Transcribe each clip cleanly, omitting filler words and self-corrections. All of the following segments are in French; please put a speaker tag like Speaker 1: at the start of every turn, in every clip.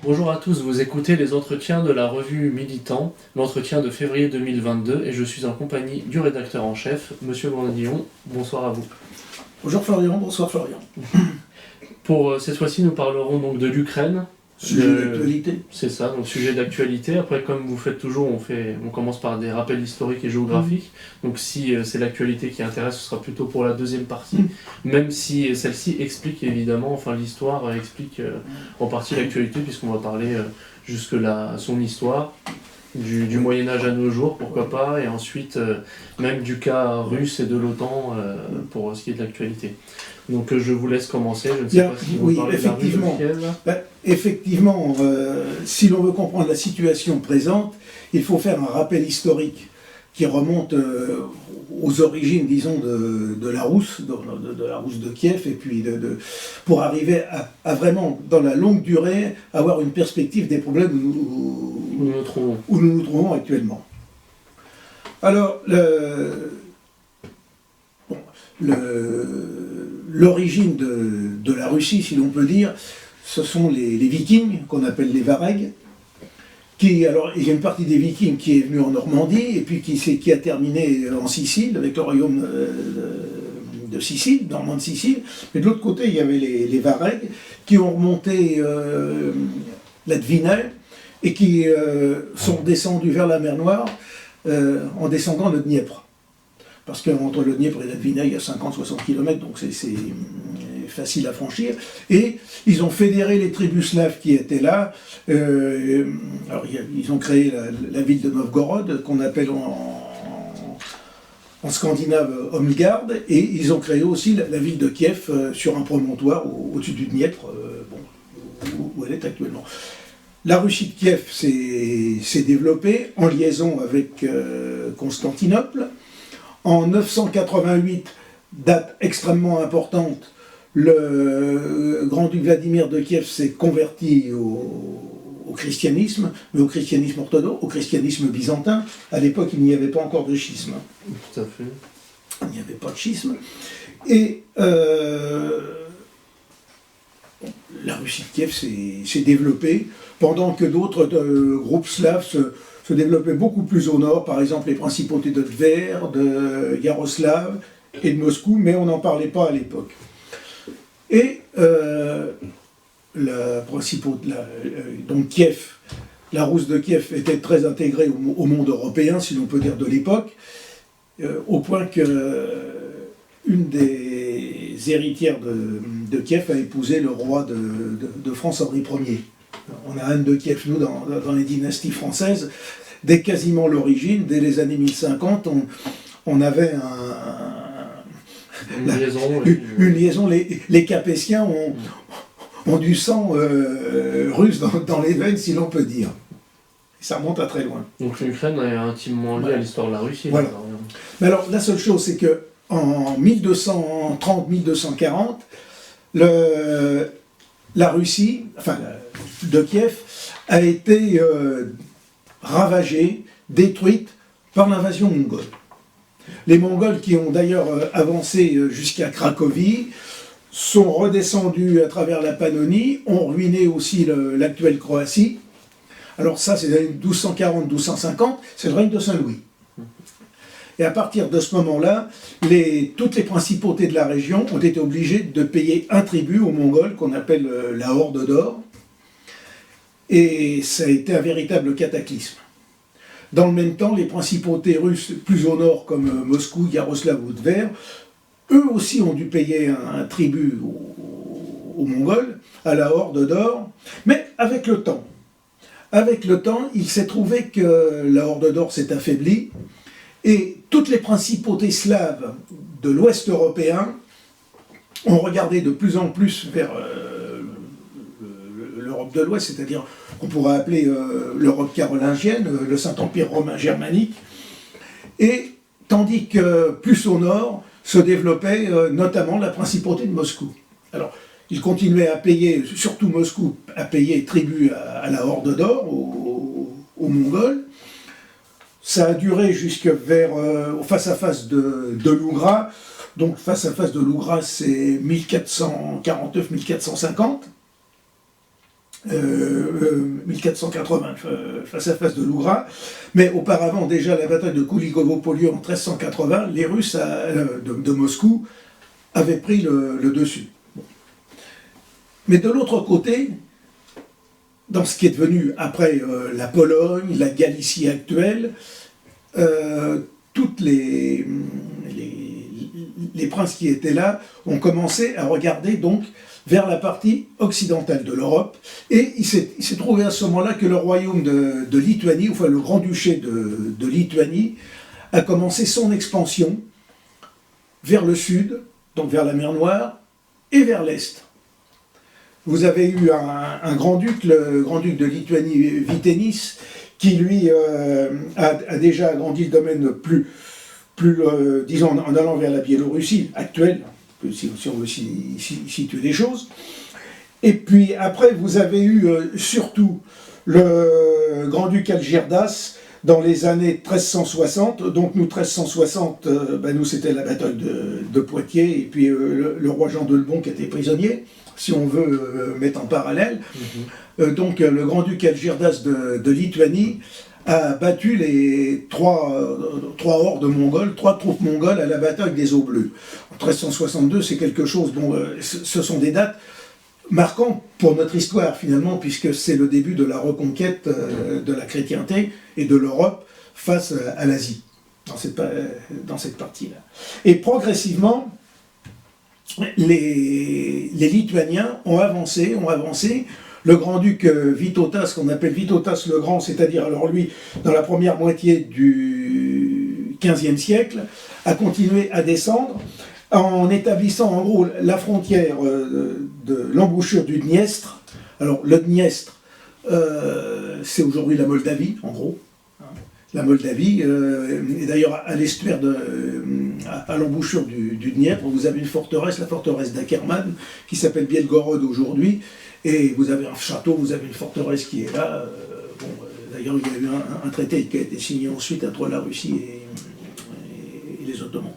Speaker 1: Bonjour à tous, vous écoutez les entretiens de la revue Militant, l'entretien de février 2022, et je suis en compagnie du rédacteur en chef, Monsieur Grandillon. Bonsoir à vous.
Speaker 2: Bonjour Florian, bonsoir Florian.
Speaker 1: Pour cette fois-ci, nous parlerons donc de l'Ukraine.
Speaker 2: Sujet d'actualité.
Speaker 1: C'est ça, donc sujet d'actualité. Après, comme vous faites toujours, on commence par des rappels historiques et géographiques. Donc si c'est l'actualité qui intéresse, ce sera plutôt pour la deuxième partie. Même si celle-ci explique évidemment, enfin l'histoire explique en partie l'actualité, puisqu'on va parler jusque-là son histoire, du Moyen-Âge à nos jours, pourquoi pas, et ensuite même du cas russe et de l'OTAN pour ce qui est de l'actualité. Donc je vous laisse commencer, je ne sais pas si vous parlez de la rue de Kiev.
Speaker 2: Effectivement, si l'on veut comprendre la situation présente, il faut faire un rappel historique qui remonte aux origines, disons, de la Rousse, de la Rousse de Kiev, et puis pour arriver à vraiment, dans la longue durée, avoir une perspective des problèmes où nous nous trouvons actuellement. Alors, l'origine de la Russie, si l'on peut dire, ce sont les Vikings, qu'on appelle les Varegs. Alors, il y a une partie des Vikings qui est venue en Normandie, et puis qui a terminé en Sicile, avec le royaume de Sicile, normand de Sicile. Mais de l'autre côté, il y avait les Varegs, qui ont remonté la Dvinaj, et qui sont descendus vers la mer Noire, en descendant le Dniepr. Parce qu'entre le Dniepr et la Dvinaj, il y a 50-60 km, donc c'est facile à franchir. Et ils ont fédéré les tribus slaves qui étaient là. Alors, ils ont créé la ville de Novgorod, qu'on appelle en scandinave Omgard, et ils ont créé aussi la ville de Kiev sur un promontoire au-dessus du Dniepr, où elle est actuellement. La Russie de Kiev s'est développée en liaison avec Constantinople. En 988, date extrêmement importante, le grand-duc Vladimir de Kiev s'est converti au christianisme, mais au christianisme orthodoxe, au christianisme byzantin. À l'époque, il n'y avait pas encore de schisme.
Speaker 1: Tout à fait.
Speaker 2: Il n'y avait pas de schisme. Et la Russie de Kiev s'est développée, pendant que d'autres groupes slaves se développaient beaucoup plus au nord, par exemple les principautés de Tver, de Yaroslav et de Moscou, mais on n'en parlait pas à l'époque. Et donc Kiev, la Rousse de Kiev était très intégrée au monde européen, si l'on peut dire, de l'époque, au point que une des héritières de Kiev a épousé le roi de France, Henri Ier. On a Anne de Kiev, nous, dans les dynasties françaises. Dès quasiment l'origine, dès les années 1050, on avait une liaison. Les Capétiens ont du sang russe dans les veines, si l'on peut dire. Et ça remonte à très loin.
Speaker 1: Donc l'Ukraine est intimement liée à l'histoire de la Russie.
Speaker 2: Voilà. Mais alors, la seule chose, c'est que en 1230-1240, la Russie, de Kiev, a été ravagée, détruite par l'invasion mongole. Les Mongols, qui ont d'ailleurs avancé jusqu'à Cracovie, sont redescendus à travers la Pannonie, ont ruiné aussi l'actuelle Croatie. Alors ça, c'est les années 1240-1250, c'est le règne de Saint-Louis. Et à partir de ce moment-là, toutes les principautés de la région ont été obligées de payer un tribut aux Mongols, qu'on appelle la Horde d'Or. Et ça a été un véritable cataclysme. Dans le même temps, les principautés russes plus au nord, comme Moscou, Yaroslav ou Tver, eux aussi ont dû payer un tribut aux Mongols, à la Horde d'Or, mais avec le temps. Avec le temps, il s'est trouvé que la Horde d'Or s'est affaiblie, et toutes les principautés slaves de l'Ouest européen ont regardé de plus en plus vers l'Europe de l'Ouest, c'est-à-dire qu'on pourrait appeler l'Europe carolingienne, le Saint-Empire romain germanique, et tandis que plus au nord se développait notamment la principauté de Moscou. Alors, ils continuaient à payer, surtout Moscou, à payer tribut à la Horde d'Or, aux Mongols. Ça a duré jusque vers au face-à-face de Lougra. Donc face-à-face de Lougra, c'est 1449-1450. 1480 face-à-face de Lougra. Mais auparavant, déjà, la bataille de Kouligovo-Polio en 1380, les Russes de Moscou avaient pris le dessus. Bon. Mais de l'autre côté, dans ce qui est devenu après la Pologne, la Galicie actuelle, toutes les princes qui étaient là ont commencé à regarder donc vers la partie occidentale de l'Europe, et il s'est trouvé à ce moment-là que le royaume de Lituanie, enfin le grand-duché de Lituanie, a commencé son expansion vers le sud, donc vers la mer Noire, et vers l'est. Vous avez eu un grand-duc, le grand-duc de Lituanie, Vytenis, qui lui a déjà agrandi le domaine disons, en allant vers la Biélorussie actuelle, si on veut situer les choses. Et puis après, vous avez eu surtout le grand-duc Algirdas dans les années 1360. Donc nous, 1360, nous c'était la bataille de Poitiers, et puis le roi Jean de Lebon qui était prisonnier, si on veut mettre en parallèle. Donc le grand-duc Algirdas de Lituanie a battu les trois hordes mongoles, 3 troupes mongoles à la bataille des Eaux Bleues. En 1362, c'est quelque chose, ce sont des dates marquantes pour notre histoire finalement, puisque c'est le début de la reconquête de la chrétienté et de l'Europe face à l'Asie, dans cette partie-là. Et progressivement, les Lituaniens ont avancé. Le grand-duc Vytautas, qu'on appelle Vytautas le Grand, c'est-à-dire alors lui, dans la première moitié du XVe siècle, a continué à descendre en établissant en gros la frontière de l'embouchure du Dniestre. Alors le Dniestre, c'est aujourd'hui la Moldavie, en gros. La Moldavie, et d'ailleurs à l'estuaire, à l'embouchure du Dniepr, vous avez une forteresse, la forteresse d'Akerman, qui s'appelle Bielgorod aujourd'hui, et vous avez un château, vous avez une forteresse qui est là. D'ailleurs, il y a eu un traité qui a été signé ensuite entre la Russie et les Ottomans.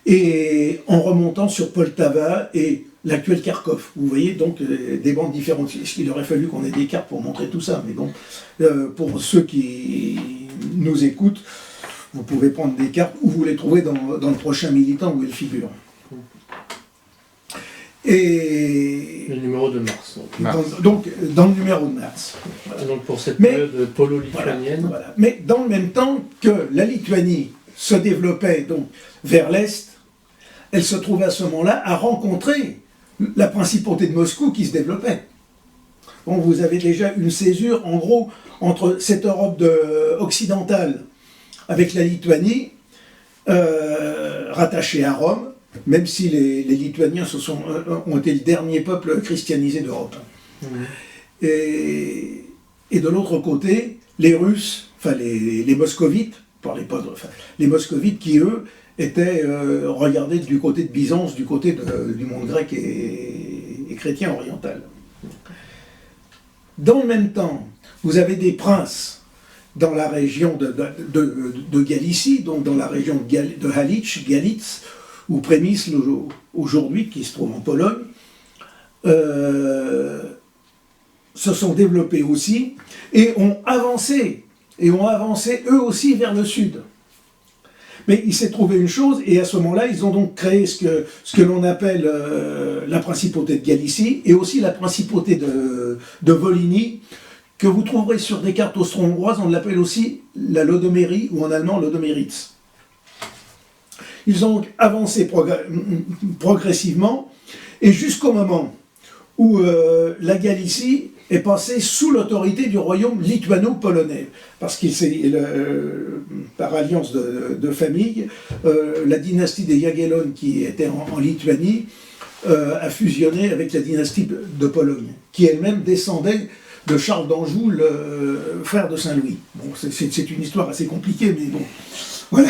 Speaker 2: Et en remontant sur Poltava et l'actuel Kharkov, vous voyez donc des bandes différentes. Il aurait fallu qu'on ait des cartes pour montrer tout ça, mais bon, pour ceux qui nous écoutent, vous pouvez prendre des cartes ou vous les trouvez dans le prochain Militant où elles figurent. Et
Speaker 1: le numéro de mars.
Speaker 2: Donc, dans le numéro de mars.
Speaker 1: Voilà. Donc pour cette période polo-lituanienne.
Speaker 2: Voilà. Mais dans le même temps que la Lituanie se développait donc vers l'Est, elle se trouvait à ce moment-là à rencontrer la principauté de Moscou qui se développait. Bon, vous avez déjà une césure, en gros, entre cette Europe occidentale avec la Lituanie, rattachée à Rome, même si les Lituaniens ont été le dernier peuple christianisé d'Europe. Et de l'autre côté, les Russes, enfin les Moscovites, les Moscovites qui, eux, étaient regardés du côté de Byzance, du côté du monde grec et chrétien oriental. Dans le même temps, vous avez des princes dans la région de Galicie, donc dans la région de Galitz, ou Przemysl aujourd'hui, qui se trouve en Pologne, se sont développés aussi et ont avancé eux aussi vers le sud. Mais il s'est trouvé une chose, et à ce moment-là, ils ont donc créé ce que l'on appelle la principauté de Galicie, et aussi la principauté de Volhynie, que vous trouverez sur des cartes austro-hongroises. On l'appelle aussi la Lodomérie, ou en allemand Lodomeritz. Ils ont avancé progressivement, et jusqu'au moment où la Galicie est passée sous l'autorité du royaume lituano-polonais, parce que c'est par alliance de famille, la dynastie des Jagiellon qui était en Lituanie a fusionné avec la dynastie de Pologne, qui elle-même descendait de Charles d'Anjou, le frère de Saint-Louis. Bon, c'est une histoire assez compliquée, mais bon, voilà.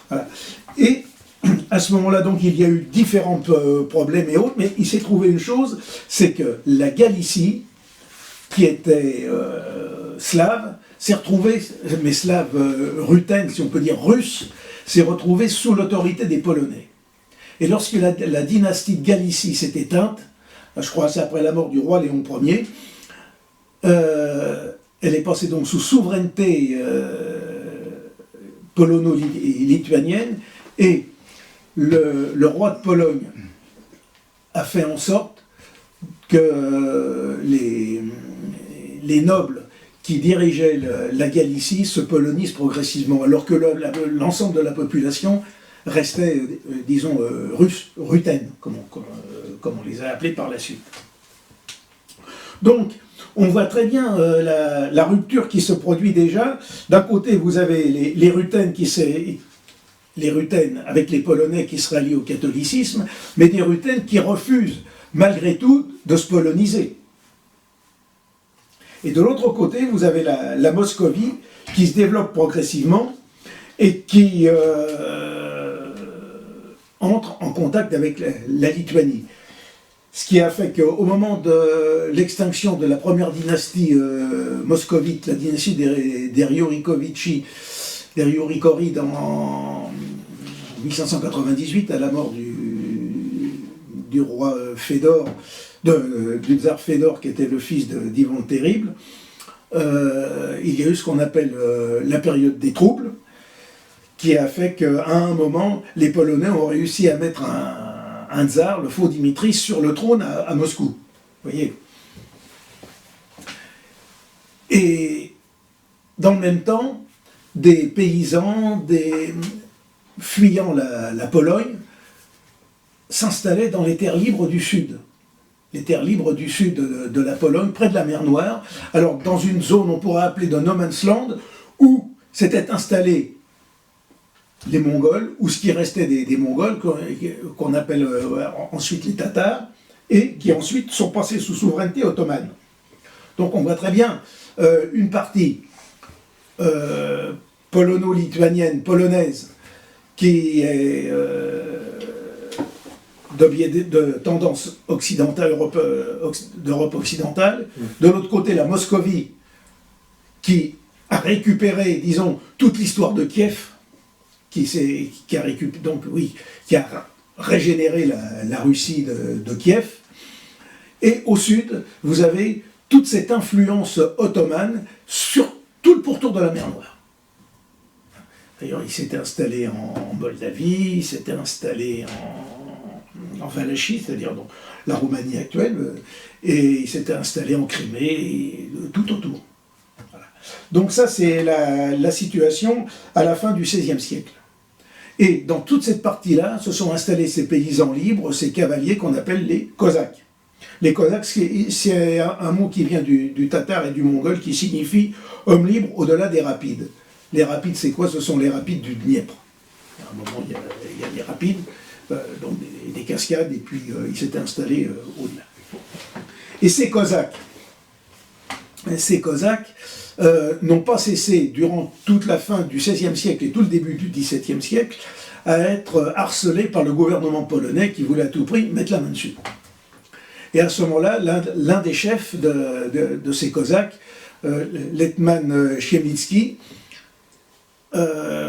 Speaker 2: Voilà. Et à ce moment-là, donc, il y a eu différents problèmes et autres, mais il s'est trouvé une chose, c'est que la Galicie, qui était slave, s'est retrouvée, mais slave rutène, si on peut dire russe, s'est retrouvée sous l'autorité des Polonais. Et lorsque la dynastie de Galicie s'est éteinte, je crois c'est après la mort du roi Léon Ier, elle est passée donc sous souveraineté polono-lituanienne, et le roi de Pologne a fait en sorte que les nobles qui dirigeaient la Galicie se polonisent progressivement, alors que l'ensemble de la population restait, disons, russe, rutène, comme on les a appelés par la suite. Donc, on voit très bien la rupture qui se produit déjà. D'un côté, vous avez les rutènes avec les Polonais qui se rallient au catholicisme, mais des rutènes qui refusent, malgré tout, de se poloniser. Et de l'autre côté, vous avez la Moscovie qui se développe progressivement et qui entre en contact avec la Lituanie. Ce qui a fait qu'au moment de l'extinction de la première dynastie moscovite, la dynastie des Ryurikovitchi en 1598, à la mort du roi Fédor, du tsar Fédor, qui était le fils d'Ivan le Terrible, il y a eu ce qu'on appelle la période des troubles, qui a fait qu'à un moment, les Polonais ont réussi à mettre un tsar, le faux Dimitri, sur le trône à Moscou. Vous voyez. Et dans le même temps, des paysans, fuyant la Pologne, s'installaient dans les terres libres du sud. Les terres libres du sud de la Pologne, près de la mer Noire. Alors, dans une zone, on pourrait appeler de no man's land, où s'étaient installés les Mongols, ou ce qui restait des Mongols, qu'on appelle ensuite les Tatars, et qui ensuite sont passés sous souveraineté ottomane. Donc on voit très bien une partie polono-lituanienne, polonaise, qui est de tendance occidentale, d'Europe occidentale. De l'autre côté, la Moscovie, qui a récupéré, disons, toute l'histoire de Kiev, qui a régénéré la Russie de Kiev. Et au sud, vous avez toute cette influence ottomane sur tout le pourtour de la mer Noire. D'ailleurs, il s'était installé en Moldavie, il s'était installé en Valachie, c'est-à-dire dans la Roumanie actuelle, et il s'était installé en Crimée, et tout autour. Voilà. Donc ça, c'est la situation à la fin du XVIe siècle. Et dans toute cette partie-là, se sont installés ces paysans libres, ces cavaliers qu'on appelle les Cosaques. Les Cosaques, c'est un mot qui vient du tatar et du mongol, qui signifie « homme libre au-delà des rapides ». Les rapides, c'est quoi? Ce sont les rapides du Dniepr. À un moment, il y a des rapides, donc des cascades, et puis ils s'étaient installés au-delà. Et ces Cosaques n'ont pas cessé, durant toute la fin du XVIe siècle et tout le début du XVIIe siècle, à être harcelés par le gouvernement polonais qui voulait à tout prix mettre la main dessus. Et à ce moment-là, l'un des chefs de ces Cosaques, l'Hetman Chmielnicki,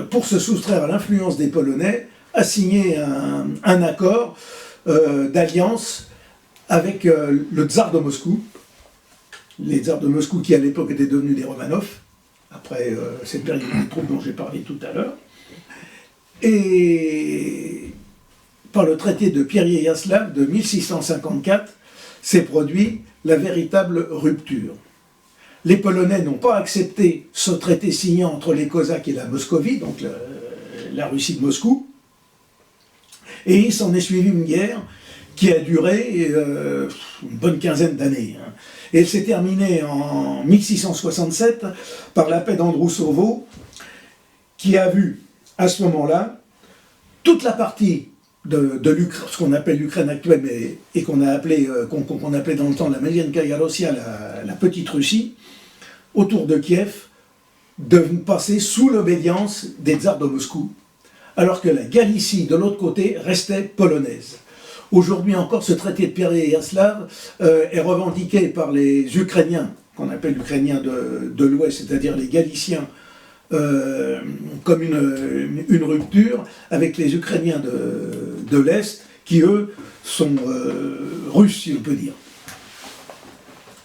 Speaker 2: pour se soustraire à l'influence des Polonais, a signé un accord d'alliance avec le tsar de Moscou, les tsars de Moscou qui à l'époque étaient devenus des Romanov, après cette période de troubles dont j'ai parlé tout à l'heure, et par le traité de Pereyaslav de 1654, s'est produit la véritable rupture. Les Polonais n'ont pas accepté ce traité signé entre les Cosaques et la Moscovie, donc la Russie de Moscou, et il s'en est suivi une guerre qui a duré une bonne quinzaine d'années. Et elle s'est terminée en 1667 par la paix d'Androusovo, qui a vu, à ce moment-là, toute la partie de l'Ukraine, ce qu'on appelle l'Ukraine actuelle, et qu'on appelait dans le temps la Melienskaya Russia, la petite Russie, autour de Kiev, de passer sous l'obédience des tsars de Moscou, alors que la Galicie, de l'autre côté, restait polonaise. Aujourd'hui encore, ce traité de Péréaslav est revendiqué par les Ukrainiens, qu'on appelle Ukrainiens de l'Ouest, c'est-à-dire les Galiciens, comme une rupture avec les Ukrainiens de l'Est, qui eux sont russes, si on peut dire.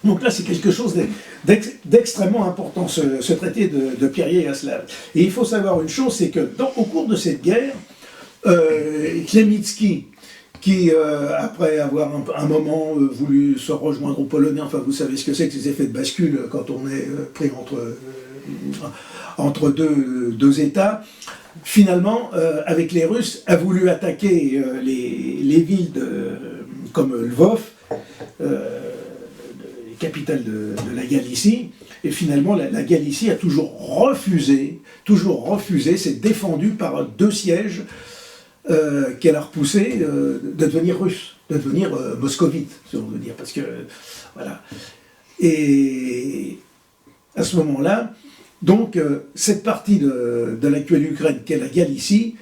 Speaker 2: Donc là, c'est quelque chose d'extrêmement important, ce traité de Péréaslav. Et il faut savoir une chose, c'est que au cours de cette guerre, Khmelnytsky, qui, après avoir un moment voulu se rejoindre aux Polonais, enfin vous savez ce que c'est que ces effets de bascule quand on est pris entre deux États, finalement, avec les Russes, a voulu attaquer les villes comme Lvov, capitale de la Galicie, et finalement la Galicie a toujours refusé, s'est défendue par 2 sièges qu'elle a repoussé de devenir russe, de devenir moscovite, si on veut dire, parce que, voilà. Et à ce moment-là, donc, cette partie de l'actuelle Ukraine, qu'est la Galicie,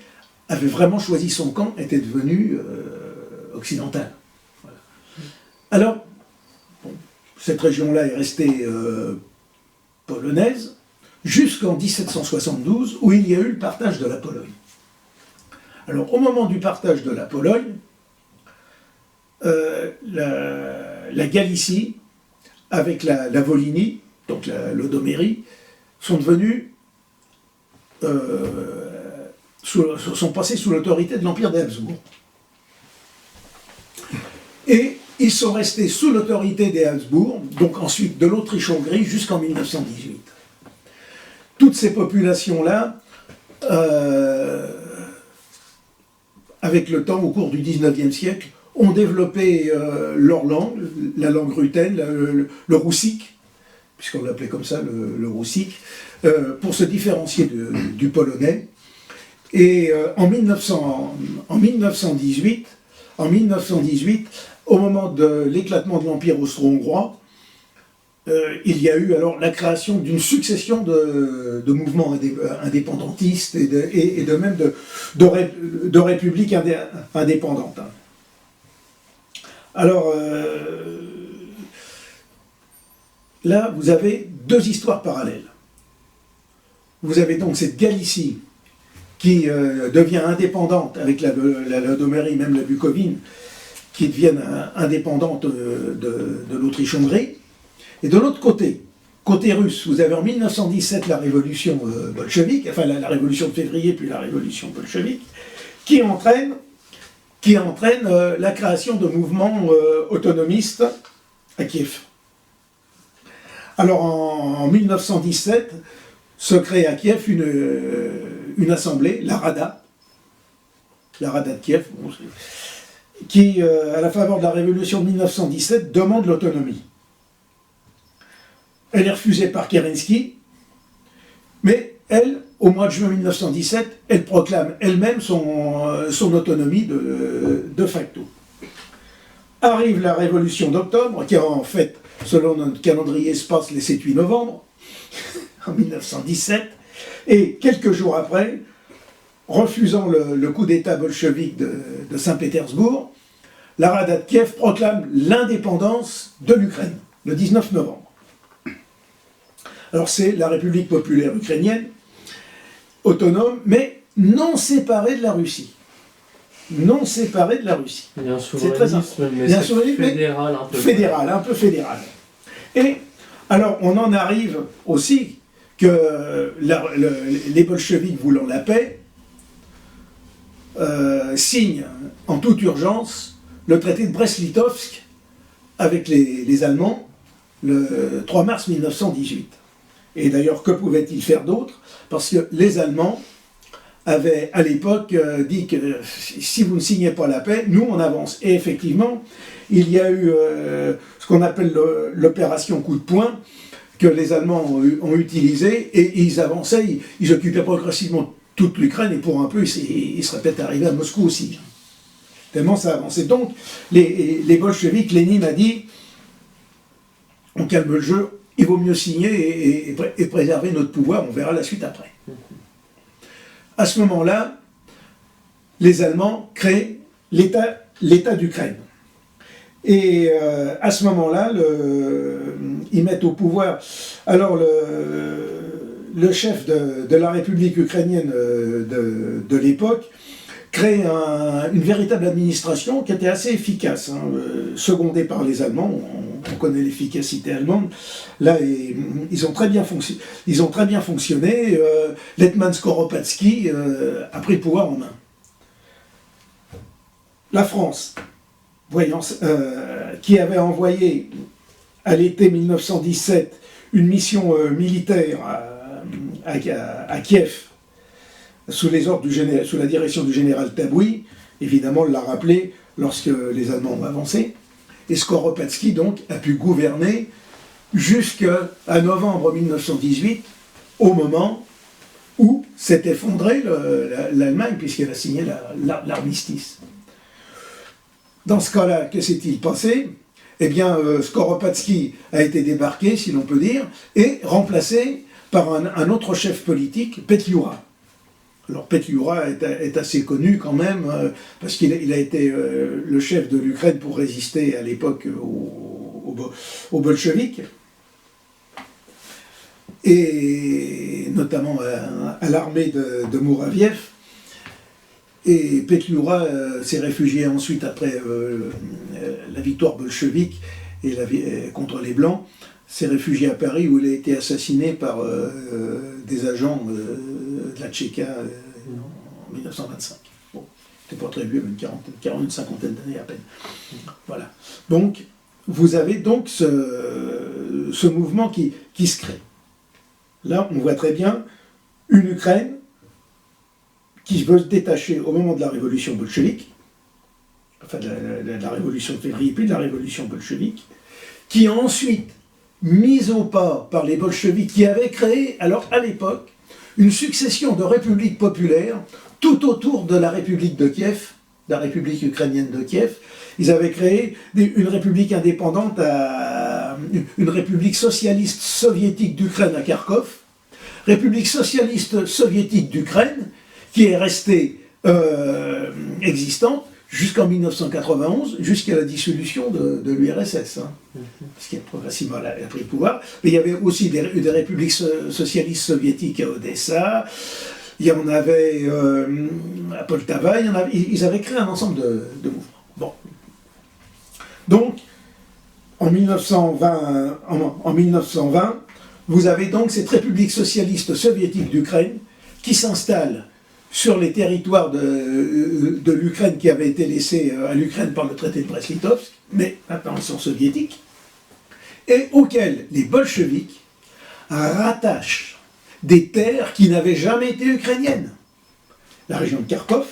Speaker 2: avait vraiment choisi son camp, était devenue occidentale. Voilà. Alors, bon, cette région-là est restée polonaise jusqu'en 1772, où il y a eu le partage de la Pologne. Alors, au moment du partage de la Pologne, la Galicie, avec la Volhynie, donc l'Odomérie, sont devenus, sont passés sous l'autorité de l'Empire des Habsbourg. Et ils sont restés sous l'autorité des Habsbourg, donc ensuite de l'Autriche-Hongrie jusqu'en 1918. Toutes ces populations-là, avec le temps, au cours du XIXe siècle, ont développé leur langue, la langue ruthène, le roussique, puisqu'on l'appelait comme ça, le roussique, pour se différencier du polonais. Et en 1918, au moment de l'éclatement de l'Empire austro-hongrois, il y a eu alors la création d'une succession de mouvements indépendantistes et même de républiques indépendantes. Alors, là, vous avez 2 histoires parallèles. Vous avez donc cette Galicie qui devient indépendante avec la Lodomérie, même la Bucovine, qui deviennent indépendantes de l'Autriche-Hongrie. Et de l'autre côté russe, vous avez en 1917 la révolution bolchevique, enfin la révolution de février, puis la révolution bolchevique, qui entraîne la création de mouvements autonomistes à Kiev. Alors en 1917, se crée à Kiev une assemblée, la Rada de Kiev, qui, à la faveur de la révolution de 1917, demande l'autonomie. Elle est refusée par Kerensky, mais elle, au mois de juin 1917, elle proclame elle-même son autonomie de facto. Arrive la révolution d'octobre, qui en fait, selon notre calendrier, se passe les 7-8 novembre, en 1917, et quelques jours après, refusant le coup d'État bolchevique de Saint-Pétersbourg, la Rada de Kiev proclame l'indépendance de l'Ukraine, le 19 novembre. Alors c'est la République populaire ukrainienne, autonome, mais non séparée de la Russie. Non séparée de la Russie.
Speaker 1: Il y a un souverainisme, mais fédéral,
Speaker 2: un peu fédéral. Et alors on en arrive aussi que les bolcheviks voulant la paix signent en toute urgence le traité de Brest-Litovsk avec les Allemands le 3 mars 1918. Et d'ailleurs, que pouvaient-ils faire d'autre? Parce que les Allemands avaient à l'époque dit que si vous ne signez pas la paix, nous on avance. Et effectivement, il y a eu ce qu'on appelle l'opération coup de poing, que les Allemands ont utilisé, et ils avançaient, ils occupaient progressivement toute l'Ukraine, et pour un peu, ils seraient peut-être arrivés à Moscou aussi. Tellement ça avançait. Donc, les bolcheviks, Lénine a dit, on calme le jeu, il vaut mieux signer et préserver notre pouvoir, on verra la suite après. À ce moment-là, les Allemands créent l'État d'Ukraine. Et à ce moment-là, ils mettent au pouvoir. Alors, le chef de la République ukrainienne de l'époque crée une véritable administration qui était assez efficace, hein, secondée par les Allemands. On connaît l'efficacité allemande. Là, ils ont très bien fonctionné. Letman Skoropadsky a pris le pouvoir en main. La France, qui avait envoyé à l'été 1917 une mission militaire à Kiev sous la direction du général Taboui, évidemment l'a rappelé lorsque les Allemands ont avancé, et Skoropadsky donc a pu gouverner jusqu'à novembre 1918, au moment où s'est effondrée l'Allemagne, puisqu'elle a signé l'armistice. Dans ce cas-là, que s'est-il passé? Eh bien, Skoropadsky a été débarqué, si l'on peut dire, et remplacé par un autre chef politique, Petliura. Alors Petliura est assez connu quand même, parce qu'il a été le chef de l'Ukraine pour résister à l'époque aux bolcheviks, et notamment à l'armée de Mouraviev. Et Petliura s'est réfugié ensuite, après la victoire bolchevique contre les Blancs, s'est réfugié à Paris, où il a été assassiné par des agents de la Tchéka en 1925. Bon, c'était pas très vieux, une cinquantaine d'années à peine. Voilà. Donc, vous avez donc ce mouvement qui se crée. Là, on voit très bien une Ukraine qui veut se détacher au moment de la révolution bolchevique, enfin de la révolution de février, puis de la révolution bolchevique, qui a ensuite mise au pas par les bolcheviks, qui avaient créé, alors à l'époque, une succession de républiques populaires tout autour de la République de Kiev, la République ukrainienne de Kiev. Ils avaient créé une république indépendante, une république socialiste soviétique d'Ukraine à Kharkov, République socialiste soviétique d'Ukraine, qui est restée existante jusqu'en 1991, jusqu'à la dissolution de l'URSS, hein, parce qu'il a progressivement pris le pouvoir. Mais il y avait aussi des républiques socialistes soviétiques à Odessa, il y en avait à Poltava, ils avaient créé un ensemble de mouvements. Bon. Donc, en 1920, vous avez donc cette république socialiste soviétique d'Ukraine qui s'installe sur les territoires de l'Ukraine qui avaient été laissés à l'Ukraine par le traité de Brest-Litovsk, mais maintenant ils sont soviétiques, et auxquels les bolcheviks rattachent des terres qui n'avaient jamais été ukrainiennes. La région de Kharkov,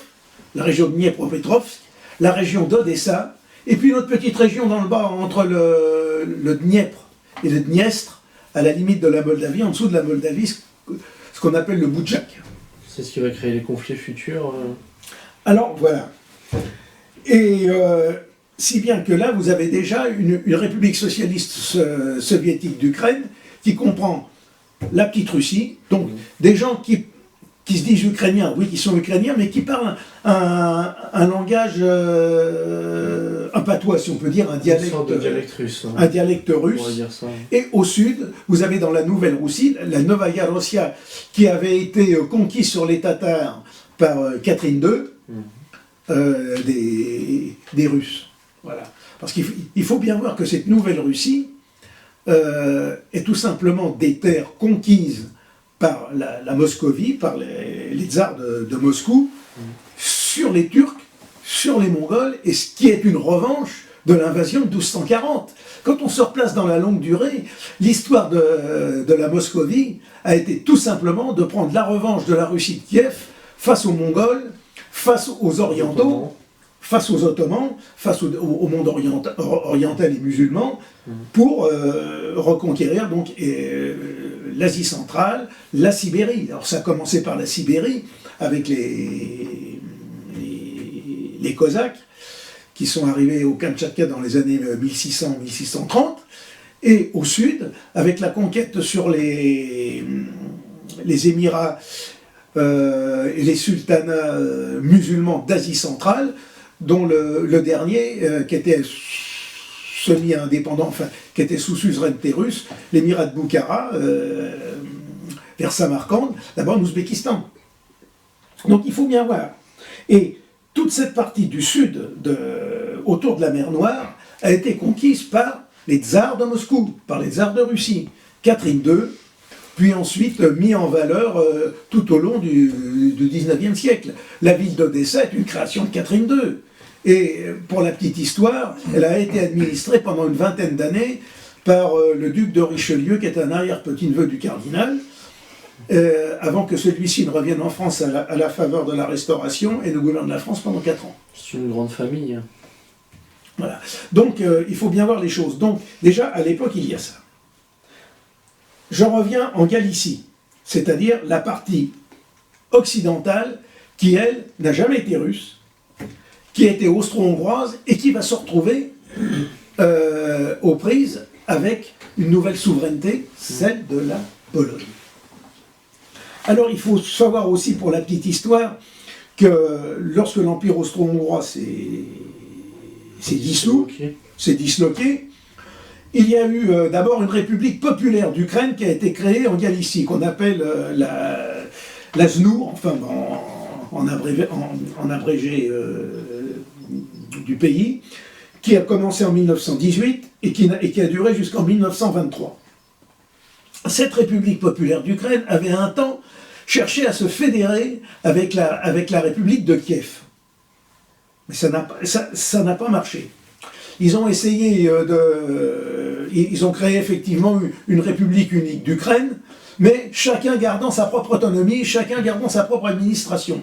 Speaker 2: la région de Dniepropetrovsk, la région d'Odessa, et puis une autre petite région dans le bas, entre le Dniepr et le Dniestre, à la limite de la Moldavie, en dessous de la Moldavie, ce qu'on appelle le Boudjak.
Speaker 1: C'est ce qui va créer les conflits futurs.
Speaker 2: Alors, voilà. Et si bien que là, vous avez déjà une république socialiste soviétique d'Ukraine qui comprend la petite Russie, donc des gens qui se disent ukrainiens, oui, qui sont ukrainiens, mais qui parlent un langage, un patois, si on peut dire, un dialecte,
Speaker 1: une sorte de dialecte russe. Hein.
Speaker 2: Un dialecte russe.
Speaker 1: On va dire ça.
Speaker 2: Et au sud, vous avez dans la Nouvelle-Russie, la Novaya Russia, qui avait été conquise sur les Tatars par Catherine II, des Russes. Voilà. Parce qu'il faut bien voir que cette Nouvelle-Russie est tout simplement des terres conquises par la Moscovie, par les tsars de Moscou, sur les Turcs, sur les Mongols, et ce qui est une revanche de l'invasion de 1240. Quand on se replace dans la longue durée, l'histoire de la Moscovie a été tout simplement de prendre la revanche de la Russie de Kiev face aux Mongols, face aux Orientaux, face aux Ottomans, face au monde oriental et musulman, pour reconquérir donc l'Asie centrale, la Sibérie. Alors ça a commencé par la Sibérie, avec les Cosaques, qui sont arrivés au Kamtchatka dans les années 1600-1630, et au sud, avec la conquête sur les Émirats et les sultanats musulmans d'Asie centrale, dont le dernier, qui était semi-indépendant, enfin, qui était sous suzeraineté russe, l'émirat de Boukhara, vers Samarcande, là-bas en Ouzbékistan. Donc il faut bien voir. Et toute cette partie du sud, autour de la mer Noire, a été conquise par les tsars de Moscou, par les tsars de Russie, Catherine II, puis ensuite mis en valeur tout au long du XIXe siècle. La ville d'Odessa est une création de Catherine II. Et pour la petite histoire, elle a été administrée pendant une vingtaine d'années par le duc de Richelieu, qui est un arrière-petit-neveu du cardinal, avant que celui-ci ne revienne en France à la faveur de la Restauration et ne gouverne la France pendant 4 ans.
Speaker 1: C'est une grande famille.
Speaker 2: Voilà. Donc il faut bien voir les choses. Donc déjà, à l'époque, il y a ça. J'en reviens en Galicie, c'est-à-dire la partie occidentale qui, elle, n'a jamais été russe, qui a été austro-hongroise et qui va se retrouver aux prises avec une nouvelle souveraineté, celle de la Pologne. Alors il faut savoir aussi pour la petite histoire que lorsque l'Empire austro-hongrois s'est disloqué, il y a eu d'abord une république populaire d'Ukraine qui a été créée en Galicie, qu'on appelle la ZNUR, enfin en abrégé du pays, qui a commencé en 1918 et qui a duré jusqu'en 1923. Cette République populaire d'Ukraine avait un temps cherché à se fédérer avec la République de Kiev. Mais ça n'a pas marché. Ils ont essayé ils ont créé effectivement une République unique d'Ukraine, mais chacun gardant sa propre autonomie, chacun gardant sa propre administration.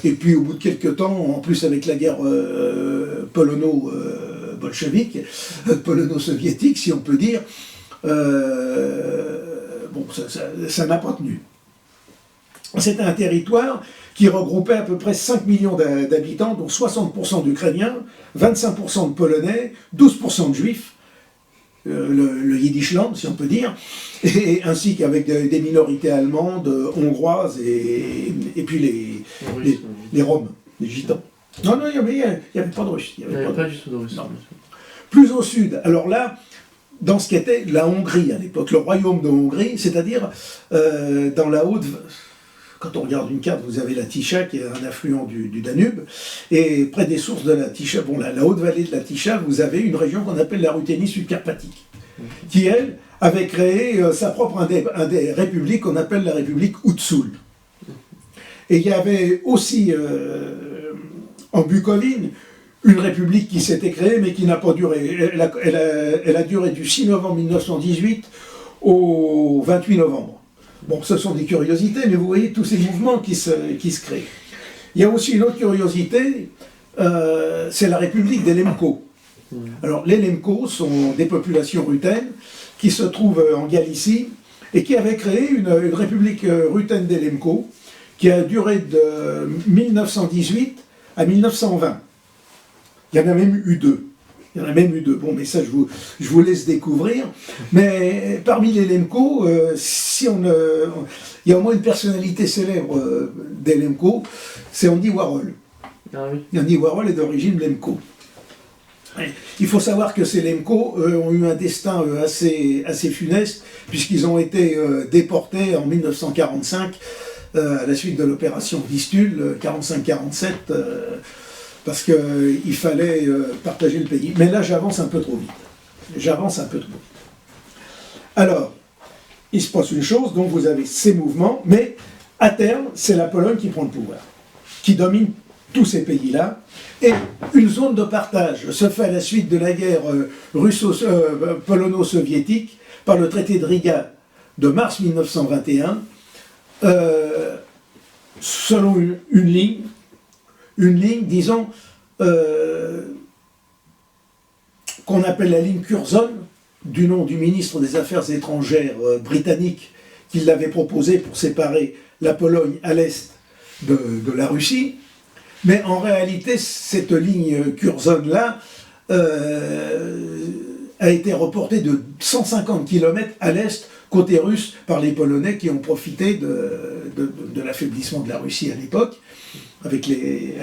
Speaker 2: Et puis au bout de quelques temps, en plus avec la guerre polono-bolchevique, polono-soviétique si on peut dire, ça n'a pas tenu. C'était un territoire qui regroupait à peu près 5 millions d'habitants, dont 60% d'Ukrainiens, 25% de Polonais, 12% de Juifs, le Yiddishland, si on peut dire, et ainsi qu'avec des minorités allemandes, hongroises, et puis les Roms, les Gitans. Non, il n'y avait pas de Russes.
Speaker 1: Il n'y avait pas du tout de Russes.
Speaker 2: Plus au sud, alors là, dans ce qu'était la Hongrie à l'époque, le royaume de Hongrie, c'est-à-dire dans la haute... Quand on regarde une carte, vous avez la Tisza, qui est un affluent du Danube, et près des sources de la Tisza, la haute vallée de la Tisza, vous avez une région qu'on appelle la Ruthénie subcarpatique, qui, elle, avait créé sa propre république qu'on appelle la République Outsoul. Et il y avait aussi, en Bucovine, une république qui s'était créée, mais qui n'a pas duré. Elle a duré du 6 novembre 1918 au 28 novembre. Bon, ce sont des curiosités, mais vous voyez tous ces mouvements qui se créent. Il y a aussi une autre curiosité, c'est la République des Lemko. Alors, les Lemko sont des populations ruthènes qui se trouvent en Galicie et qui avaient créé une République ruthène des Lemko qui a duré de 1918 à 1920. Il y en a même eu deux. Bon, mais ça, je vous laisse découvrir. Mais parmi les Lemko, il y a au moins une personnalité célèbre des Lemko, c'est Andy Warhol.
Speaker 1: Ah oui.
Speaker 2: Andy Warhol est d'origine Lemko. Il faut savoir que ces Lemko ont eu un destin assez funeste, puisqu'ils ont été déportés en 1945 à la suite de l'opération Vistule, 45-47. Parce qu'il fallait partager le pays. Mais là, j'avance un peu trop vite. Alors, il se passe une chose, donc vous avez ces mouvements, mais à terme, c'est la Pologne qui prend le pouvoir, qui domine tous ces pays-là, et une zone de partage se fait à la suite de la guerre polono-soviétique par le traité de Riga de mars 1921, selon une ligne, disons, qu'on appelle la ligne Curzon, du nom du ministre des Affaires étrangères britannique qui l'avait proposé pour séparer la Pologne à l'est de la Russie. Mais en réalité, cette ligne Curzon-là, a été reporté de 150 km à l'est, côté russe, par les Polonais qui ont profité de l'affaiblissement de la Russie à l'époque, avec les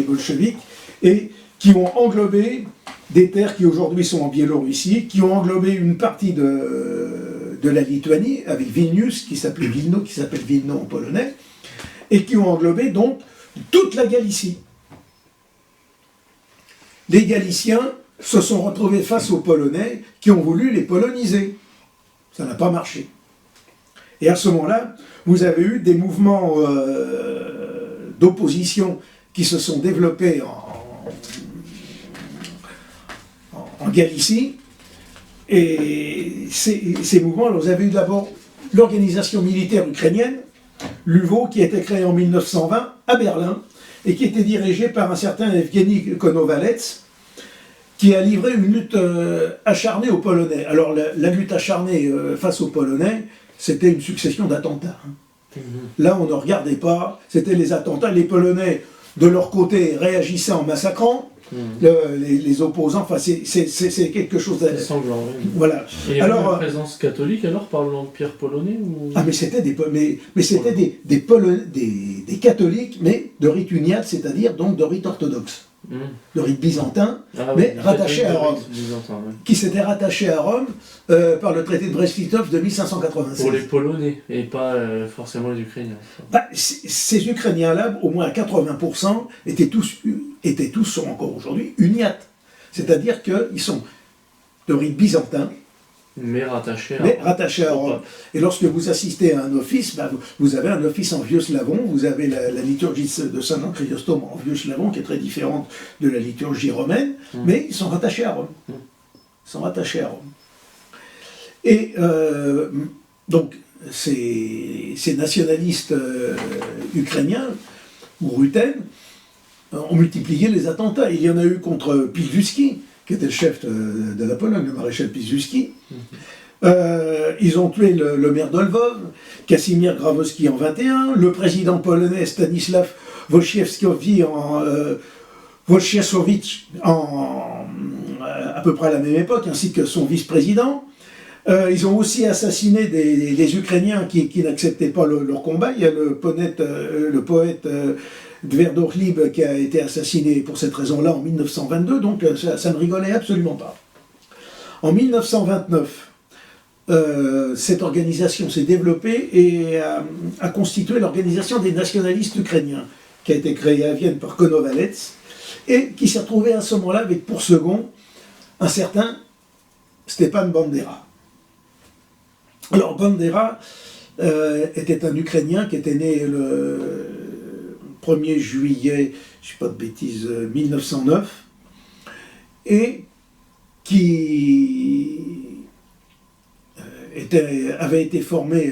Speaker 2: bolcheviks, et qui ont englobé des terres qui aujourd'hui sont en Biélorussie, qui ont englobé une partie de la Lituanie, avec Vilnius, qui s'appelle Vilno en polonais, et qui ont englobé donc toute la Galicie. Les Galiciens se sont retrouvés face aux Polonais qui ont voulu les poloniser. Ça n'a pas marché. Et à ce moment-là, vous avez eu des mouvements d'opposition qui se sont développés en Galicie. Et ces mouvements, vous avez eu d'abord l'organisation militaire ukrainienne, l'UVO, qui a été créée en 1920 à Berlin, et qui était dirigée par un certain Evgeny Konovalets, qui a livré une lutte acharnée aux Polonais. Alors la lutte acharnée face aux Polonais, c'était une succession d'attentats. Là, on ne regardait pas, c'était les attentats. Les Polonais, de leur côté, réagissaient en massacrant les opposants. Enfin, c'est quelque chose de...
Speaker 1: C'est sanglant, oui.
Speaker 2: Voilà.
Speaker 1: Et il y a une présence catholique alors par l'Empire polonais ou...
Speaker 2: Ah, mais c'était des catholiques, mais de rite uniate, c'est-à-dire donc de rite orthodoxe. Le rite byzantin, mais rattaché à Rome, qui s'était rattaché à Rome par le traité de Brest-Litov de 1596.
Speaker 1: Pour les Polonais, et pas forcément les Ukrainiens.
Speaker 2: Ces Ukrainiens-là, au moins à 80%, étaient tous, sont encore aujourd'hui, uniates. C'est-à-dire qu'ils sont de rite byzantin,
Speaker 1: mais rattaché
Speaker 2: à Rome. Et lorsque vous assistez à un office, vous avez un office en vieux slavon, vous avez la liturgie de Saint Jean Chrysostome en vieux slavon, qui est très différente de la liturgie romaine, mais ils sont rattachés à Rome. Ils sont rattachés à Rome. Et donc, ces nationalistes ukrainiens, ou rutènes, ont multiplié les attentats. Il y en a eu contre Pilsudski, qui était le chef de la Pologne, le maréchal Pilsudski. Ils ont tué le maire de Lvov, Casimir Grabowski en 21, le président polonais Stanisław Wojciechowski à peu près à la même époque, ainsi que son vice-président. Ils ont aussi assassiné des Ukrainiens qui n'acceptaient pas leur combat. Il y a le poète Tverdok Glib qui a été assassiné pour cette raison-là en 1922, donc ça ne rigolait absolument pas. En 1929, cette organisation s'est développée et a constitué l'organisation des nationalistes ukrainiens, qui a été créée à Vienne par Konovalets, et qui s'est retrouvée à ce moment-là avec pour second un certain Stepan Bandera. Alors Bandera était un Ukrainien qui était né le 1er juillet, je ne dis pas de bêtises, 1909, et qui avait été formé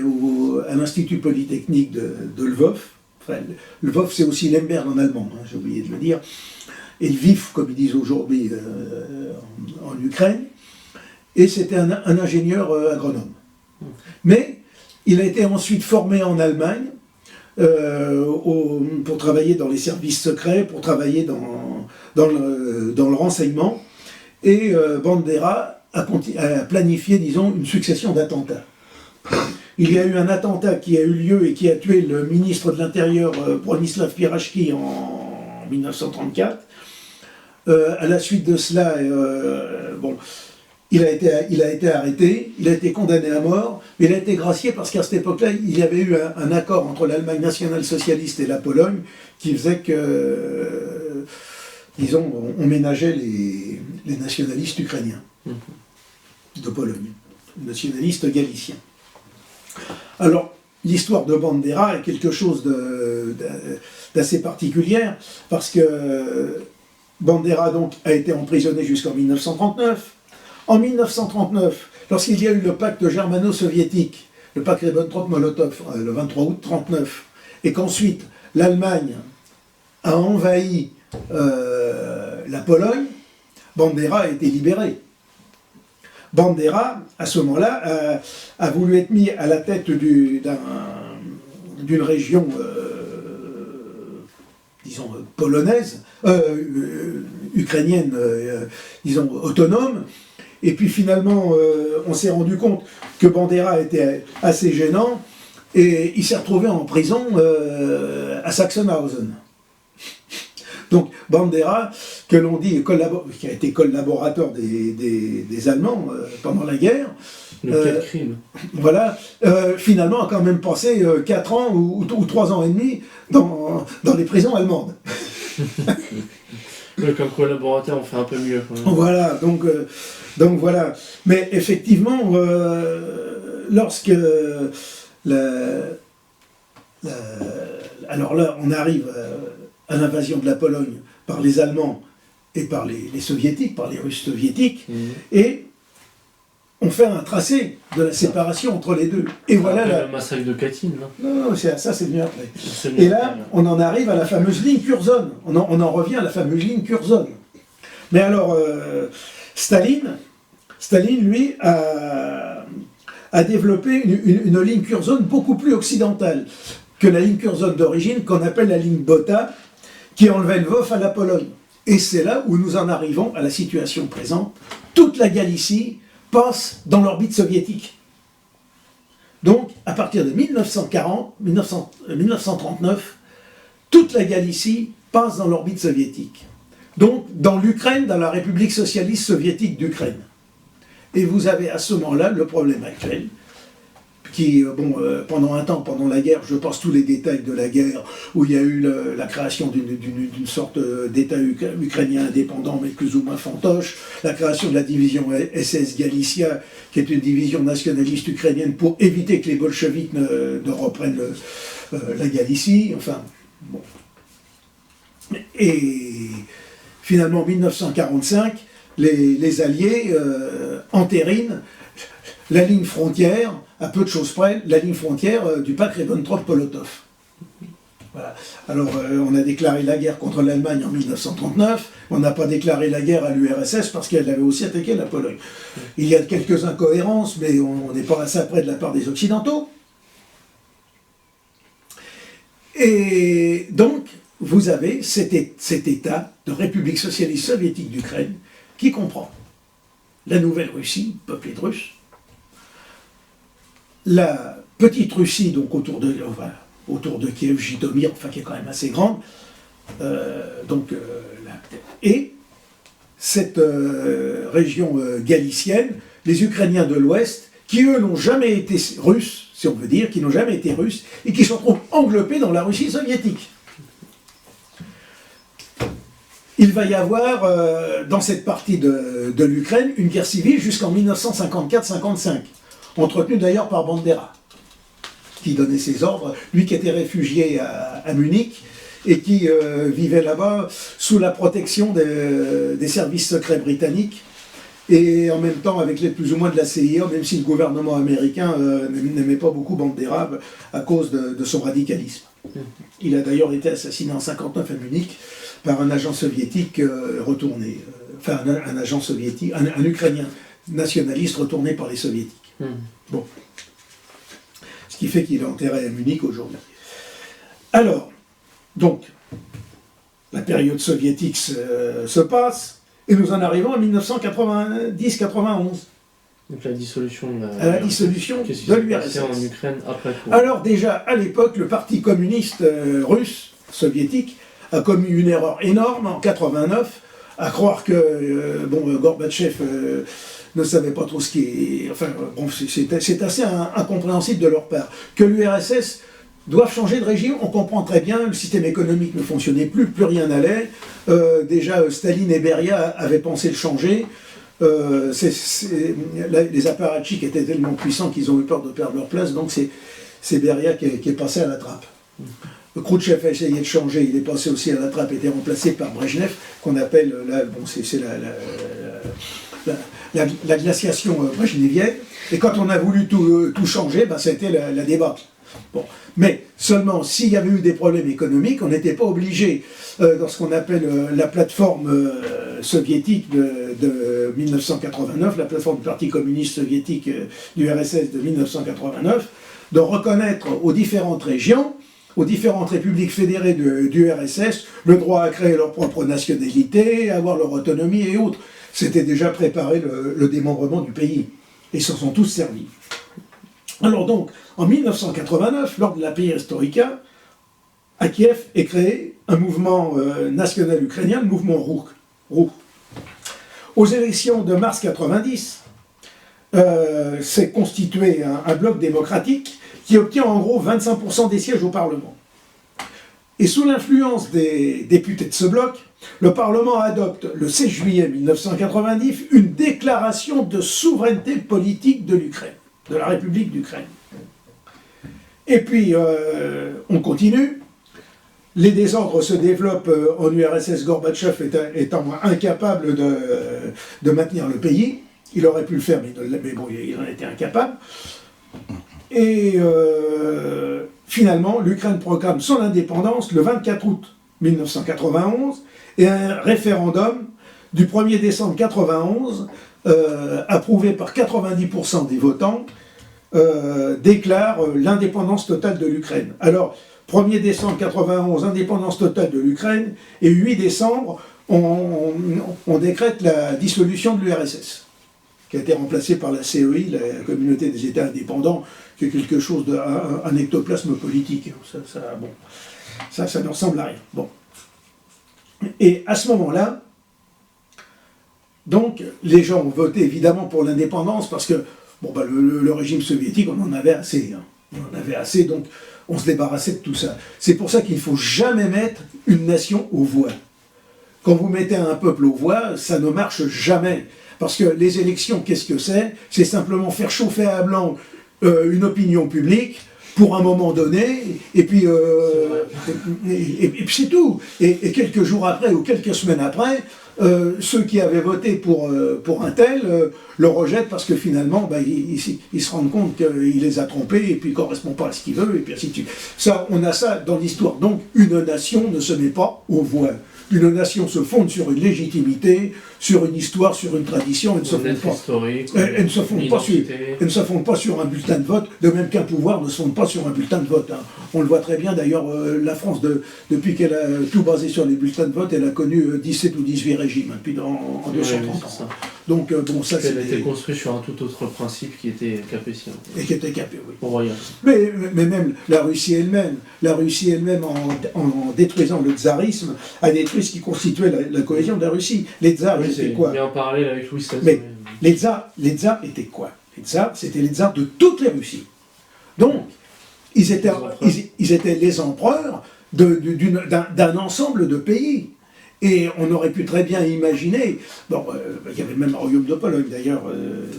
Speaker 2: à l'Institut Polytechnique de Lvov. Enfin, Lvov, c'est aussi Lemberg en allemand, hein, j'ai oublié de le dire, et Lviv, comme ils disent aujourd'hui en Ukraine, et c'était un ingénieur agronome. Mais il a été ensuite formé en Allemagne, pour travailler dans les services secrets, pour travailler dans le renseignement, et Bandera a planifié, disons, une succession d'attentats. Il y a eu un attentat qui a eu lieu et qui a tué le ministre de l'Intérieur, Bronisław Pieraczki, en 1934. À la suite de cela, il a été arrêté, il a été condamné à mort, mais il a été gracié parce qu'à cette époque-là, il y avait eu un accord entre l'Allemagne nationale-socialiste et la Pologne qui faisait que, disons, on ménageait les nationalistes ukrainiens de Pologne, nationalistes galiciens. Alors, l'histoire de Bandera est quelque chose d'assez particulière parce que Bandera donc a été emprisonné jusqu'en 1939. En 1939, lorsqu'il y a eu le pacte germano-soviétique, le pacte Ribbentrop-Molotov, le 23 août 1939, et qu'ensuite l'Allemagne a envahi la Pologne, Bandera a été libéré. Bandera, à ce moment-là, a voulu être mis à la tête d'une région, disons, polonaise, ukrainienne, disons, autonome. Et puis finalement, on s'est rendu compte que Bandera était assez gênant, et il s'est retrouvé en prison à Sachsenhausen. Donc Bandera, que l'on dit qui a été collaborateur des Allemands pendant la guerre,
Speaker 1: quel crime.
Speaker 2: Voilà, finalement a quand même passé 4 ans ou 3 ans et demi dans les prisons allemandes.
Speaker 1: Comme collaborateur, on fait un peu mieux quand même.
Speaker 2: Voilà, donc voilà. Mais effectivement, lorsque alors là, on arrive à l'invasion de la Pologne par les Allemands et par les Soviétiques, par les Russes soviétiques, et on fait un tracé de la séparation entre les deux. Et voilà
Speaker 1: le massacre de Katyn, là.
Speaker 2: Non, ça c'est venu après. Et là, on en arrive à la fameuse ligne Curzon. On en revient à la fameuse ligne Curzon. Mais alors, Staline, lui, a développé une ligne Curzon beaucoup plus occidentale que la ligne Curzon d'origine, qu'on appelle la ligne Botha, qui enlevait Lvov à la Pologne. Et c'est là où nous en arrivons à la situation présente. Toute la Galicie passe dans l'orbite soviétique. Donc, à partir de 1939, toute la Galicie passe dans l'orbite soviétique. Donc, dans l'Ukraine, dans la République socialiste soviétique d'Ukraine. Et vous avez à ce moment-là le problème actuel, qui, pendant un temps, pendant la guerre, je passe tous les détails de la guerre, où il y a eu la création d'une sorte d'État ukrainien indépendant, mais plus ou moins fantoche, la création de la division SS Galicia, qui est une division nationaliste ukrainienne pour éviter que les bolcheviks ne reprennent la Galicie, enfin, bon. Et finalement, en 1945, les Alliés entérinent la ligne frontière, à peu de choses près, la ligne frontière du pacte Ribbentrop-Molotov. Voilà. Alors, on a déclaré la guerre contre l'Allemagne en 1939, on n'a pas déclaré la guerre à l'URSS parce qu'elle avait aussi attaqué la Pologne. Il y a quelques incohérences, mais on n'est pas assez près de la part des Occidentaux. Et donc, vous avez cet État de République socialiste soviétique d'Ukraine qui comprend la Nouvelle-Russie, peuplée de Russes, la petite Russie, donc autour de Kiev, Jitomir, enfin qui est quand même assez grande, et cette région galicienne, les Ukrainiens de l'Ouest, qui eux n'ont jamais été russes, si on veut dire, qui n'ont jamais été russes, et qui se retrouvent enveloppés dans la Russie soviétique. Il va y avoir, dans cette partie de l'Ukraine, une guerre civile jusqu'en 1954-55, entretenue d'ailleurs par Bandera, qui donnait ses ordres, lui qui était réfugié à Munich, et qui vivait là-bas sous la protection des services secrets britanniques, et en même temps avec plus ou moins de la CIA, même si le gouvernement américain n'aimait pas beaucoup Bandera à cause de son radicalisme. Il a d'ailleurs été assassiné en 1959 à Munich par un agent soviétique retourné, enfin un agent soviétique, un Ukrainien nationaliste retourné par les soviétiques. Bon. Ce qui fait qu'il est enterré à Munich aujourd'hui. Alors, donc, la période soviétique se passe, et nous en arrivons à 1990-91.
Speaker 1: Donc la dissolution
Speaker 2: à la dissolution de l'URSS.
Speaker 1: En Ukraine après coup.
Speaker 2: Alors déjà, à l'époque, le parti communiste russe, soviétique, a commis une erreur énorme en 89, à croire que Gorbatchev ne savait pas trop ce qui est... Enfin, bon, c'est assez incompréhensible de leur part. Que l'URSS doivent changer de régime, on comprend très bien, le système économique ne fonctionnait plus rien n'allait. Déjà, Staline et Beria avaient pensé le changer. Les apparatchiks étaient tellement puissants qu'ils ont eu peur de perdre leur place, donc c'est Beria qui est passé à la trappe. Khrouchtchev a essayé de changer, il est passé aussi à la trappe, été remplacé par Brejnev, qu'on appelle, la glaciation brejnevienne, et quand on a voulu tout changer, c'était la débâcle. Bon. Mais seulement s'il y avait eu des problèmes économiques, on n'était pas obligé, dans ce qu'on appelle la plateforme soviétique de 1989, la plateforme du Parti communiste soviétique du RSS de 1989, de reconnaître aux différentes régions, aux différentes républiques fédérées du RSS, le droit à créer leur propre nationalité, avoir leur autonomie et autres. s'étaient déjà préparé le démembrement du pays. Et s'en sont tous servis. Alors donc, en 1989, lors de la perestroïka, à Kiev est créé un mouvement national ukrainien, le mouvement Ruch. Aux élections de mars 90, s'est constitué un bloc démocratique qui obtient en gros 25% des sièges au Parlement. Et sous l'influence des députés de ce bloc, le Parlement adopte le 16 juillet 1990 une déclaration de souveraineté politique de l'Ukraine, de la République d'Ukraine. Et puis, on continue. Les désordres se développent en URSS, Gorbatchev étant incapable de maintenir le pays. Il aurait pu le faire, mais bon, il en était incapable. Et finalement, l'Ukraine proclame son indépendance le 24 août 1991 et un référendum du 1er décembre 1991, approuvé par 90% des votants, déclare l'indépendance totale de l'Ukraine. Alors, 1er décembre 1991, indépendance totale de l'Ukraine, et 8 décembre, on décrète la dissolution de l'URSS, qui a été remplacée par la CEI, la Communauté des États indépendants, qui est quelque chose d'un ectoplasme politique. Ça ne ressemble à rien. Bon. Et à ce moment-là, donc, les gens ont voté évidemment pour l'indépendance parce que le régime soviétique, on en avait assez. On en avait assez, donc on se débarrassait de tout ça. C'est pour ça qu'il ne faut jamais mettre une nation aux voix. Quand vous mettez un peuple aux voix, ça ne marche jamais. Parce que les élections, qu'est-ce que c'est? C'est simplement faire chauffer à blanc une opinion publique pour un moment donné, et puis c'est tout. Et quelques jours après, ou quelques semaines après, ceux qui avaient voté pour un tel le rejettent parce que finalement, ils se rendent compte qu'il les a trompés et puis il ne correspond pas à ce qu'il veut, et puis ainsi de suite. Ça, on a ça dans l'histoire. Donc, une nation ne se met pas aux voix. Une nation se fonde sur une légitimité, sur une histoire, sur une tradition. Elle ne se fonde pas sur un bulletin de vote, de même qu'un pouvoir ne se fonde pas sur un bulletin de vote. On le voit très bien, d'ailleurs, la France, depuis qu'elle a tout basé sur les bulletins de vote, elle a connu 17 ou 18 régimes, depuis en 230 ans. Donc, ça,
Speaker 1: elle a été construite sur un tout autre principe qui était capétien.
Speaker 2: Et qui était capé, oui.
Speaker 1: Royal.
Speaker 2: Mais même la Russie elle-même, en détruisant le tsarisme, a détruit ce qui constituait la cohésion de la Russie. Les tsars, c'était quoi?
Speaker 1: Il y a un parallèle avec Louis XVI.
Speaker 2: Mais les tsars étaient quoi? Les tsars, c'était les tsars de toutes les Russies. Donc, ils étaient les empereurs d'un ensemble de pays. Et on aurait pu très bien imaginer, il y avait même un royaume de Pologne d'ailleurs,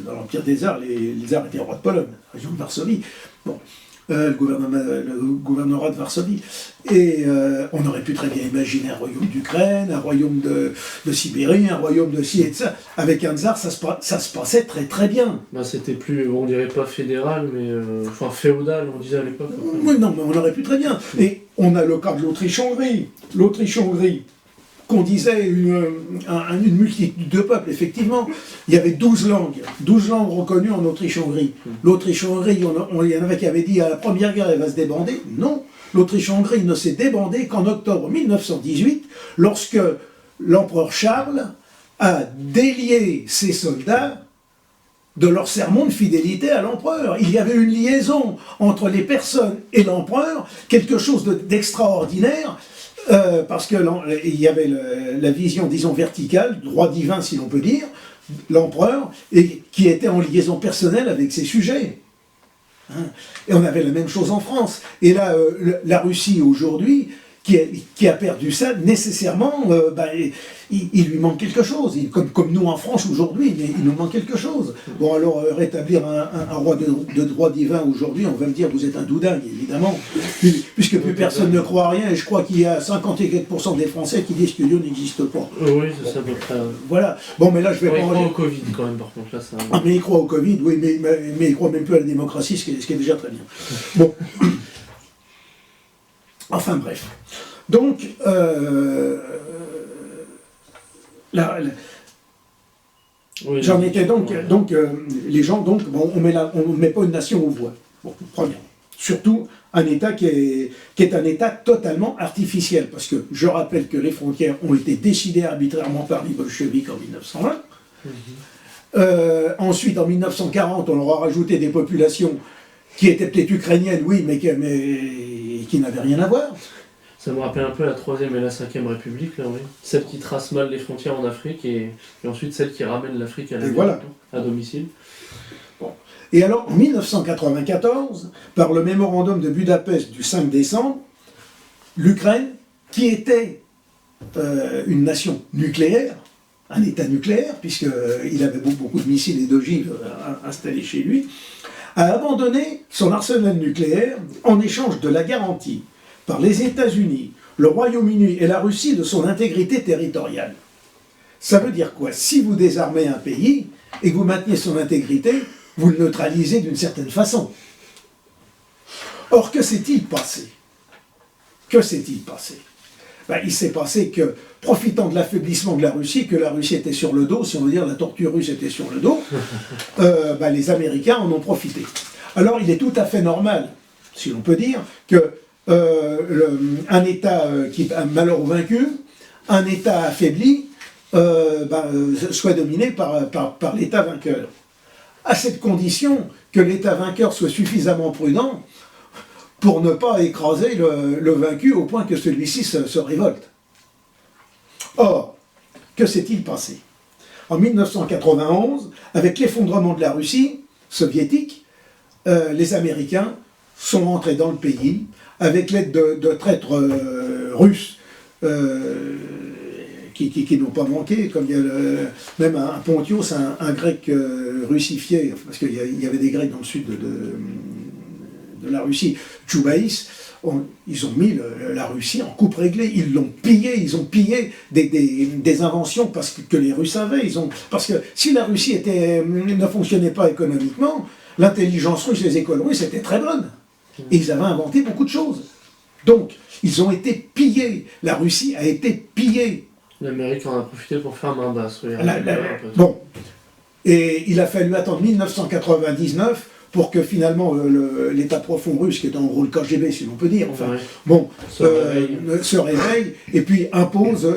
Speaker 2: dans l'Empire des Tsars, les tsars étaient rois de Pologne, la région de Varsovie, le gouvernorat de Varsovie. Et on aurait pu très bien imaginer un royaume d'Ukraine, un royaume de Sibérie, un royaume de ci et de ça. Avec un tsar, ça se passait très très bien.
Speaker 1: C'était plus, on dirait pas fédéral, mais féodal, on disait à l'époque.
Speaker 2: Oui, non, mais on aurait pu très bien. Et on a le cas de l'Autriche-Hongrie. L'Autriche-Hongrie, qu'on disait une multitude de peuples, effectivement, il y avait 12 langues reconnues en Autriche-Hongrie. L'Autriche-Hongrie, il y en avait qui avaient dit à la Première Guerre, elle va se débander. Non, l'Autriche-Hongrie ne s'est débandée qu'en octobre 1918, lorsque l'empereur Charles a délié ses soldats de leur serment de fidélité à l'empereur. Il y avait une liaison entre les personnes et l'empereur, quelque chose d'extraordinaire, parce qu'il y avait la vision, disons, verticale, droit divin si l'on peut dire, l'empereur, et qui était en liaison personnelle avec ses sujets. Et on avait la même chose en France. Et là, la Russie aujourd'hui, qui a perdu ça, nécessairement, il lui manque quelque chose. Comme nous en France aujourd'hui, mais il nous manque quelque chose. Bon, alors, rétablir un roi de droit divin aujourd'hui, on va me dire, vous êtes un doudingue, évidemment, puisque plus personne ne croit à rien, et je crois qu'il y a 50 et quelques % des Français qui disent que Dieu n'existe pas.
Speaker 1: Oui, c'est ça à peu près.
Speaker 2: Voilà. Bon, mais là, je vais pas...
Speaker 1: Il croit au Covid, quand même, par contre. Là, ça...
Speaker 2: mais il croit au Covid, oui, mais il croit même plus à la démocratie, ce qui est déjà très bien. Bon. Enfin bref. Donc, j'en étais donc les gens, on met pas une nation aux voix. Bon, première. Surtout un État qui est un État totalement artificiel, parce que je rappelle que les frontières ont été décidées arbitrairement par les bolcheviks en 1920, Ensuite, en 1940, on leur a rajouté des populations qui étaient peut-être ukrainiennes, oui, mais qui n'avaient rien à voir.
Speaker 1: Ça me rappelle un peu la 3e et la 5e République, là, oui. Celle qui trace mal les frontières en Afrique et ensuite celle qui ramène l'Afrique à
Speaker 2: voilà.
Speaker 1: À domicile.
Speaker 2: Bon. Et alors, en 1994, par le mémorandum de Budapest du 5 décembre, l'Ukraine, qui était une nation nucléaire, un État nucléaire, puisqu'il avait beaucoup de missiles et d'ogives installés chez lui, a abandonné son arsenal nucléaire en échange de la garantie par les États-Unis, le Royaume-Uni et la Russie de son intégrité territoriale. Ça veut dire quoi? Si vous désarmez un pays et que vous maintenez son intégrité, vous le neutralisez d'une certaine façon. Or, que s'est-il passé? Que s'est-il passé? Il s'est passé que, profitant de l'affaiblissement de la Russie, que la Russie était sur le dos, si on veut dire la tortue russe était sur le dos, les Américains en ont profité. Alors, il est tout à fait normal, si l'on peut dire, que un État qui a malheur aux vaincus, un État affaibli, soit dominé par l'État vainqueur. À cette condition que l'État vainqueur soit suffisamment prudent pour ne pas écraser le vaincu au point que celui-ci se révolte. Or, que s'est-il passé? En 1991, avec l'effondrement de la Russie soviétique, les Américains sont entrés dans le pays avec l'aide de traîtres russes qui n'ont pas manqué, comme il y a même un Pontios, un grec russifié, parce qu'il y avait des Grecs dans le sud de la Russie, Tchoubaïs, ils ont mis la Russie en coupe réglée, ils l'ont pillé, ils ont pillé des inventions parce que les Russes avaient, parce que si la Russie ne fonctionnait pas économiquement, l'intelligence russe, les écoles russes étaient très bonnes, et ils avaient inventé beaucoup de choses. Donc, ils ont été pillés, la Russie a été pillée.
Speaker 1: L'Amérique en a profité pour faire main basse. Oui,
Speaker 2: bon, et il a fallu attendre 1999 pour que finalement l'État profond russe, qui est en gros le KGB si l'on peut dire, se réveille et puis impose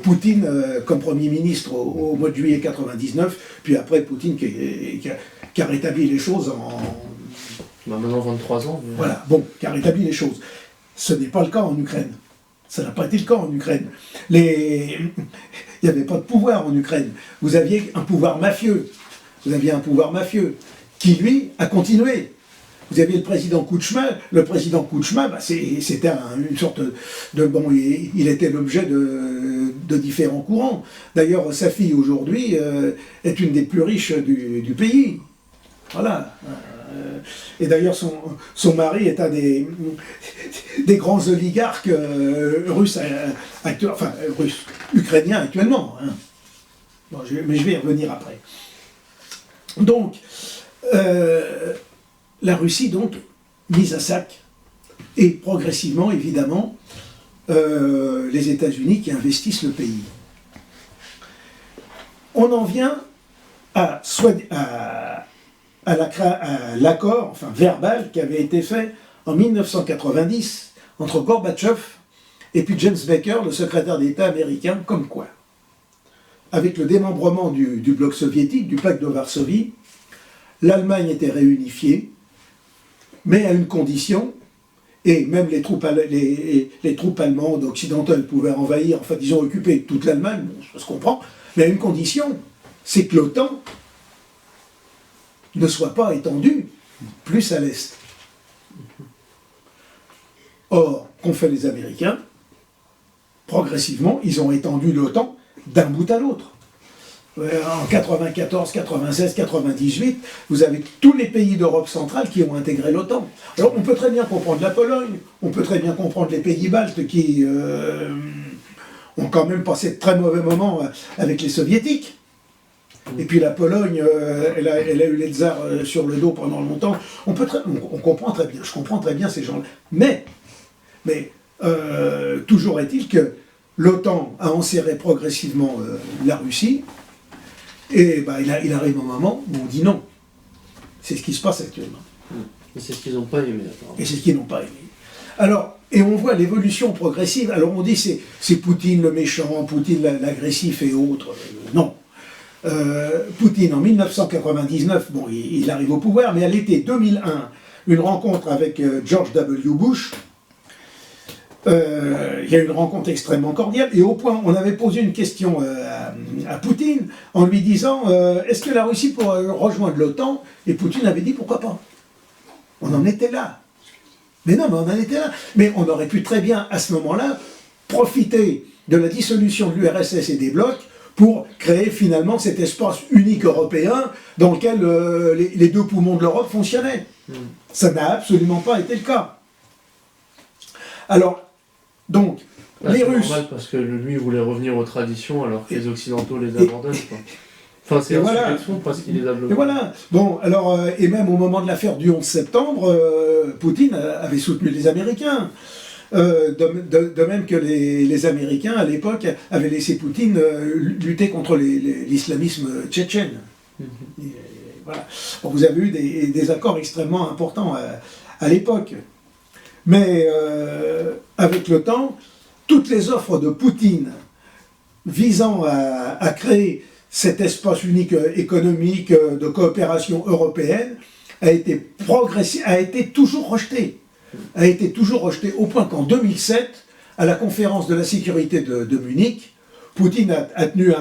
Speaker 2: Poutine comme Premier ministre au mois de juillet 1999, puis après Poutine qui a rétabli les choses en...
Speaker 1: maintenant 23 ans. Mais...
Speaker 2: Voilà, bon, qui a rétabli les choses. Ce n'est pas le cas en Ukraine. Ça n'a pas été le cas en Ukraine. Il n'y avait pas de pouvoir en Ukraine. Vous aviez un pouvoir mafieux. Qui, lui, a continué. Vous aviez le président Kouchma. Le président Kouchma, c'était une sorte de... Bon, il était l'objet de différents courants. D'ailleurs, sa fille, aujourd'hui, est une des plus riches du pays. Voilà. Et d'ailleurs, son mari est un des grands oligarques russes, ukrainiens actuellement. Hein. Bon, mais je vais y revenir après. Donc, la Russie, donc, mise à sac, et progressivement, évidemment, les États-Unis qui investissent le pays. On en vient à l'accord, verbal, qui avait été fait en 1990 entre Gorbatchev et puis James Baker, le secrétaire d'État américain, comme quoi, avec le démembrement du bloc soviétique, du pacte de Varsovie, l'Allemagne était réunifiée, mais à une condition, et même les troupes allemandes, occidentales pouvaient envahir, ils ont occupé toute l'Allemagne, ça se comprend, mais à une condition, c'est que l'OTAN ne soit pas étendue plus à l'Est. Or, qu'ont fait les Américains? Progressivement, ils ont étendu l'OTAN d'un bout à l'autre. En 94, 96, 98, vous avez tous les pays d'Europe centrale qui ont intégré l'OTAN. Alors, on peut très bien comprendre la Pologne, on peut très bien comprendre les pays baltes qui ont quand même passé de très mauvais moments avec les soviétiques. Et puis la Pologne, elle a eu les tsars sur le dos pendant longtemps. On comprend très bien, je comprends très bien ces gens-là. Mais toujours est-il que l'OTAN a enserré progressivement la Russie, et il arrive un moment où on dit non. C'est ce qui se passe actuellement.
Speaker 1: Et c'est ce qu'ils n'ont pas aimé.
Speaker 2: Et c'est ce qu'ils n'ont pas aimé. Alors, et on voit l'évolution progressive. Alors on dit c'est Poutine le méchant, Poutine l'agressif et autres. Non. Poutine, en 1999, bon, il arrive au pouvoir, mais à l'été 2001, une rencontre avec George W. Bush. Il y a eu une rencontre extrêmement cordiale, et au point, on avait posé une question à Poutine en lui disant est-ce que la Russie pourrait rejoindre l'OTAN? Et Poutine avait dit pourquoi pas. On en était là. Mais non, mais on en était là. Mais on aurait pu très bien, à ce moment-là, profiter de la dissolution de l'URSS et des blocs pour créer finalement cet espace unique européen dans lequel les deux poumons de l'Europe fonctionnaient. Ça n'a absolument pas été le cas. Alors, donc,
Speaker 1: Là,
Speaker 2: les
Speaker 1: c'est
Speaker 2: Russes...
Speaker 1: normal parce que lui il voulait revenir aux traditions alors que les Occidentaux les abandonnent, quoi. Enfin, c'est un
Speaker 2: voilà.
Speaker 1: sujet de fond parce qu'il les a bloqués.
Speaker 2: Et voilà. Bon, alors, et même au moment de l'affaire du 11 septembre, Poutine avait soutenu les Américains. De même que les Américains, à l'époque, avaient laissé Poutine lutter contre l'islamisme tchétchène. Et voilà. Bon, vous avez eu des accords extrêmement importants à l'époque. Mais avec le temps, toutes les offres de Poutine visant à créer cet espace unique économique de coopération européenne a été toujours rejetée. A été toujours rejetée au point qu'en 2007, à la conférence de la sécurité de Munich, Poutine a tenu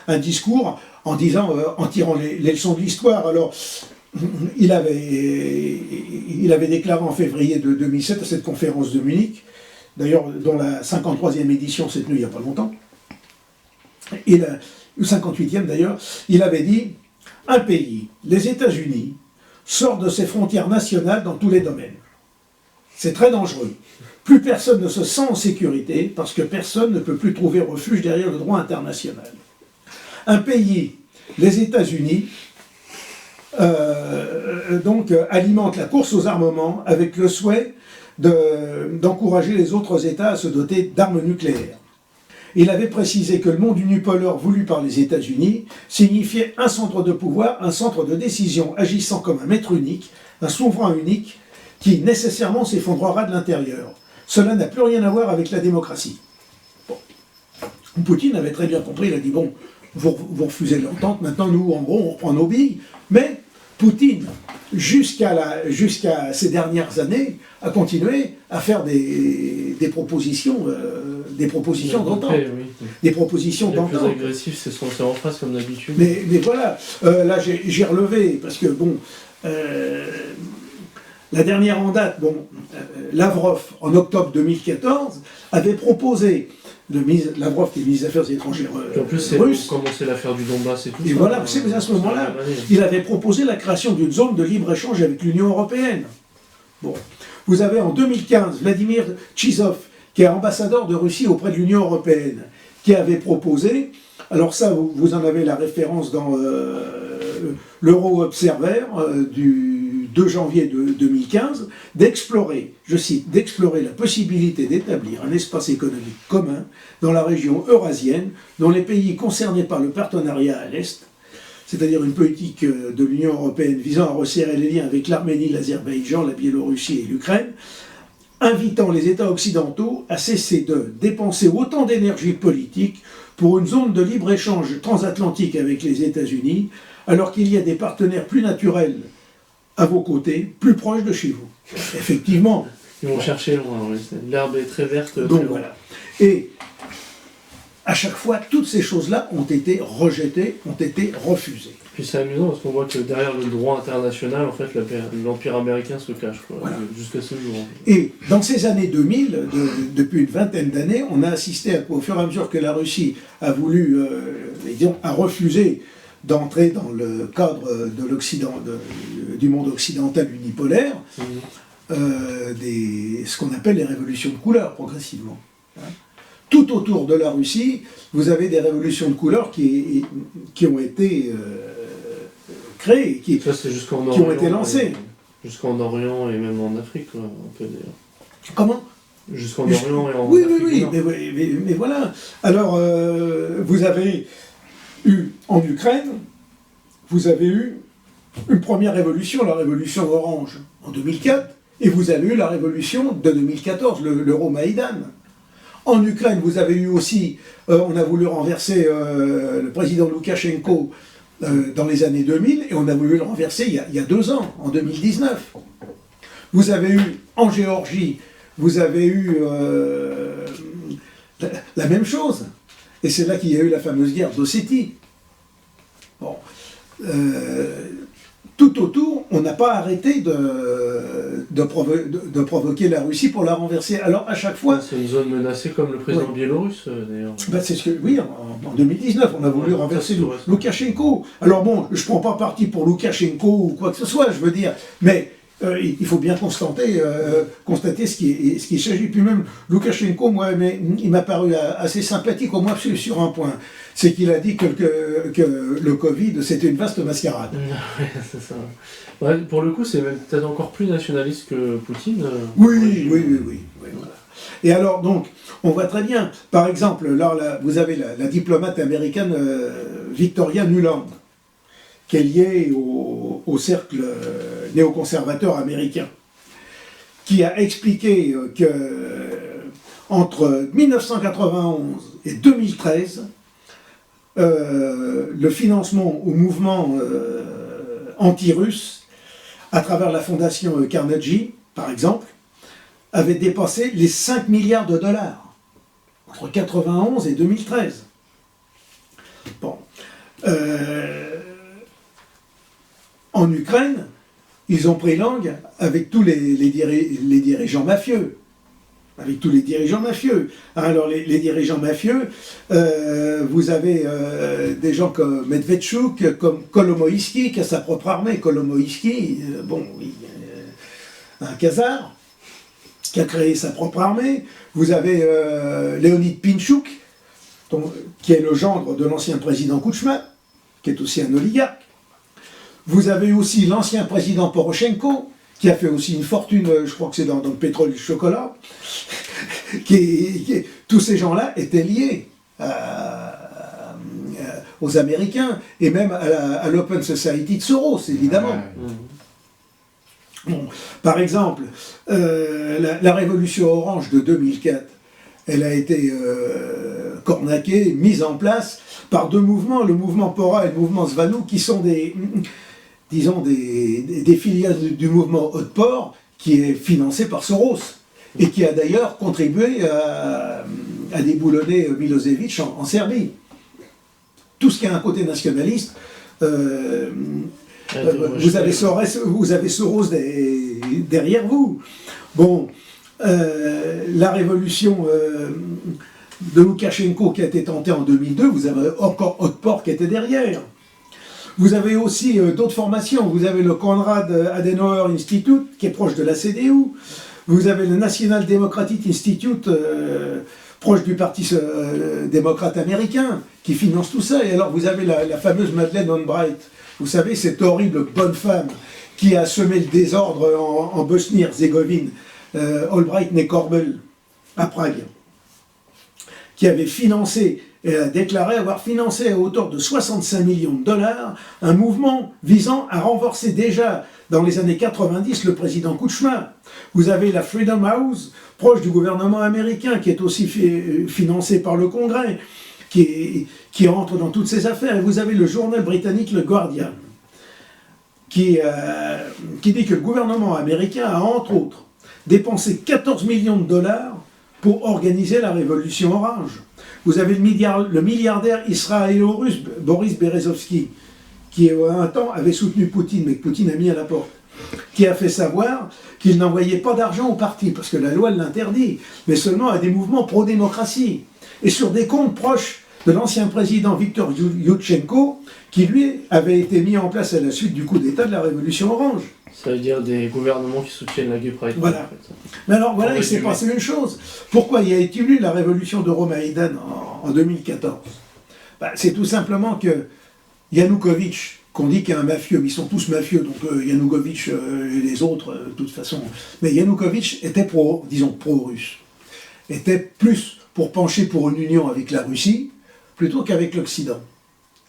Speaker 2: un discours en disant, en tirant les leçons de l'histoire. Alors, il avait déclaré en février de 2007 à cette conférence de Munich, d'ailleurs dont la 53e édition s'est tenue il n'y a pas longtemps, et la 58e d'ailleurs, il avait dit « Un pays, les États-Unis, sort de ses frontières nationales dans tous les domaines. C'est très dangereux. Plus personne ne se sent en sécurité parce que personne ne peut plus trouver refuge derrière le droit international. Un pays, les États-Unis, alimente la course aux armements avec le souhait d'encourager les autres États à se doter d'armes nucléaires. Il avait précisé que le monde unipolaire voulu par les États-Unis signifiait un centre de pouvoir, un centre de décision agissant comme un maître unique, un souverain unique, qui nécessairement s'effondrera de l'intérieur. Cela n'a plus rien à voir avec la démocratie. Bon. Poutine avait très bien compris, il a dit, bon, vous refusez l'entente, maintenant nous, en gros, on reprend nos billes, mais Poutine, jusqu'à ces dernières années, a continué à faire des propositions d'entente.
Speaker 1: Oui.
Speaker 2: Des propositions d'entente.
Speaker 1: Le plus agressif, c'est en face, comme d'habitude.
Speaker 2: Mais voilà, là j'ai relevé, parce que bon, la dernière en date, Lavrov, en octobre 2014, avait proposé, Lavrov qui est ministre des Affaires étrangères
Speaker 1: en plus, c'est
Speaker 2: russe,
Speaker 1: commencer l'affaire du Donbass et tout.
Speaker 2: et
Speaker 1: ça,
Speaker 2: voilà, c'est à ce moment-là, il avait proposé la création d'une zone de libre-échange avec l'Union européenne. Bon, vous avez en 2015 Vladimir Tchizov, qui est ambassadeur de Russie auprès de l'Union européenne, qui avait proposé, alors ça, vous en avez la référence dans l'Euro-Observer du 2 janvier 2015, d'explorer, je cite, d'explorer la possibilité d'établir un espace économique commun dans la région eurasienne, dont les pays concernés par le partenariat à l'Est, c'est-à-dire une politique de l'Union européenne visant à resserrer les liens avec l'Arménie, l'Azerbaïdjan, la Biélorussie et l'Ukraine, invitant les États occidentaux à cesser de dépenser autant d'énergie politique pour une zone de libre-échange transatlantique avec les États-Unis, alors qu'il y a des partenaires plus naturels à vos côtés, plus proches de chez vous. Effectivement.
Speaker 1: Ils vont chercher loin, l'herbe est très verte.
Speaker 2: Donc
Speaker 1: très
Speaker 2: voilà. Et à chaque fois, toutes ces choses-là ont été rejetées, ont été refusées.
Speaker 1: Puis c'est amusant parce qu'on voit que derrière le droit international, en fait, l'Empire américain se cache, quoi, voilà. Jusqu'à ce jour.
Speaker 2: Et dans ces années 2000, depuis une vingtaine d'années, on a assisté au fur et à mesure que la Russie a voulu, a refusé d'entrer dans le cadre de l'Occident, du monde occidental unipolaire, ce qu'on appelle les révolutions de couleur, progressivement. Tout autour de la Russie, vous avez des révolutions de couleur qui ont été créées, qui ont été lancées.
Speaker 1: Jusqu'en Orient et même en Afrique, quoi, un peu d'ailleurs.
Speaker 2: Comment ?
Speaker 1: Jusqu'en Orient et en
Speaker 2: Afrique.
Speaker 1: Oui,
Speaker 2: mais voilà. Alors, vous avez eu en Ukraine, vous avez eu une première révolution, la révolution orange, en 2004, et vous avez eu la révolution de 2014, l'Euromaïdan. En Ukraine, vous avez eu aussi, on a voulu renverser le président Loukachenko dans les années 2000, et on a voulu le renverser il y a 2 ans, en 2019. Vous avez eu, en Géorgie, vous avez eu la même chose. Et c'est là qu'il y a eu la fameuse guerre d'Ossétie. Bon. Tout autour, on n'a pas arrêté de provoquer la Russie pour la renverser. Alors à chaque fois...
Speaker 1: C'est une zone menacée comme le président biélorusse, d'ailleurs.
Speaker 2: C'est ce que, oui, en 2019, on a voulu renverser Loukachenko. Alors bon, je ne prends pas parti pour Loukachenko ou quoi que ce soit, je veux dire, mais il faut bien constater ce qui s'agit. Puis même Loukachenko, moi, il m'a paru assez sympathique, au moins sur un point. C'est qu'il a dit que le Covid, c'était une vaste mascarade.
Speaker 1: Ouais, c'est ça. Ouais, pour le coup, c'est même peut-être encore plus nationaliste que Poutine.
Speaker 2: Oui, voilà. Et alors, donc, on voit très bien, par exemple, là vous avez la diplomate américaine Victoria Nuland, qui est liée au cercle néoconservateur américain, qui a expliqué que entre 1991 et 2013, le financement au mouvement anti-russe, à travers la fondation Carnegie, par exemple, avait dépassé les 5 milliards de dollars, entre 1991 et 2013. Bon. En Ukraine, ils ont pris langue avec tous les dirigeants mafieux. Avec tous les dirigeants mafieux. Alors les dirigeants mafieux, vous avez des gens comme Medvedchuk, comme Kolomoïski, qui a sa propre armée. Kolomoïski, un khazar, qui a créé sa propre armée. Vous avez Leonid Pinchuk, qui est le gendre de l'ancien président Kouchma, qui est aussi un oligarque. Vous avez aussi l'ancien président Poroshenko, qui a fait aussi une fortune, je crois que c'est dans le pétrole et le chocolat. Tous ces gens-là étaient liés aux Américains, et même à l'Open Society de Soros, évidemment. Bon, par exemple, la révolution orange de 2004, elle a été cornaquée, mise en place par 2 mouvements, le mouvement Pora et le mouvement Zvanou, qui sont des filiales du mouvement Otpor, qui est financé par Soros, et qui a d'ailleurs contribué à déboulonner Milosevic en Serbie. Tout ce qui a un côté nationaliste, vous avez Soros derrière vous. Bon, la révolution de Loukachenko qui a été tentée en 2002, vous avez encore Otpor qui était derrière. Vous avez aussi d'autres formations. Vous avez le Konrad Adenauer Institute, qui est proche de la CDU. Vous avez le National Democratic Institute, proche du Parti démocrate américain, qui finance tout ça. Et alors vous avez la fameuse Madeleine Albright. Vous savez, cette horrible bonne femme qui a semé le désordre en Bosnie-Herzégovine, Albright Nekorbel, à Prague, qui avait financé et a déclaré avoir financé à hauteur de 65 millions de dollars un mouvement visant à renverser déjà dans les années 90 le président Kouchma. Vous avez la Freedom House, proche du gouvernement américain, qui est aussi financé par le Congrès, qui entre dans toutes ces affaires. Et vous avez le journal britannique Le Guardian, qui dit que le gouvernement américain a, entre autres, dépensé 14 millions de dollars pour organiser la révolution orange. Vous avez le milliardaire israélo-russe Boris Berezovsky, qui un temps avait soutenu Poutine, mais que Poutine a mis à la porte, qui a fait savoir qu'il n'envoyait pas d'argent au parti, parce que la loi l'interdit, mais seulement à des mouvements pro-démocratie, et sur des comptes proches de l'ancien président Viktor Yushchenko, qui lui avait été mis en place à la suite du coup d'État de la Révolution orange.
Speaker 1: Ça veut dire des gouvernements qui soutiennent la Gupride.
Speaker 2: Voilà. En fait. Mais alors voilà, il s'est passé une chose. Pourquoi il y a eu la révolution d'Euromaïdan en 2014 ? C'est tout simplement que Yanukovych, qu'on dit qu'il y a un mafieux, mais ils sont tous mafieux, donc Yanukovych et les autres, de toute façon. Mais Yanukovych était pro-russe. Était plus pour pencher pour une union avec la Russie, plutôt qu'avec l'Occident,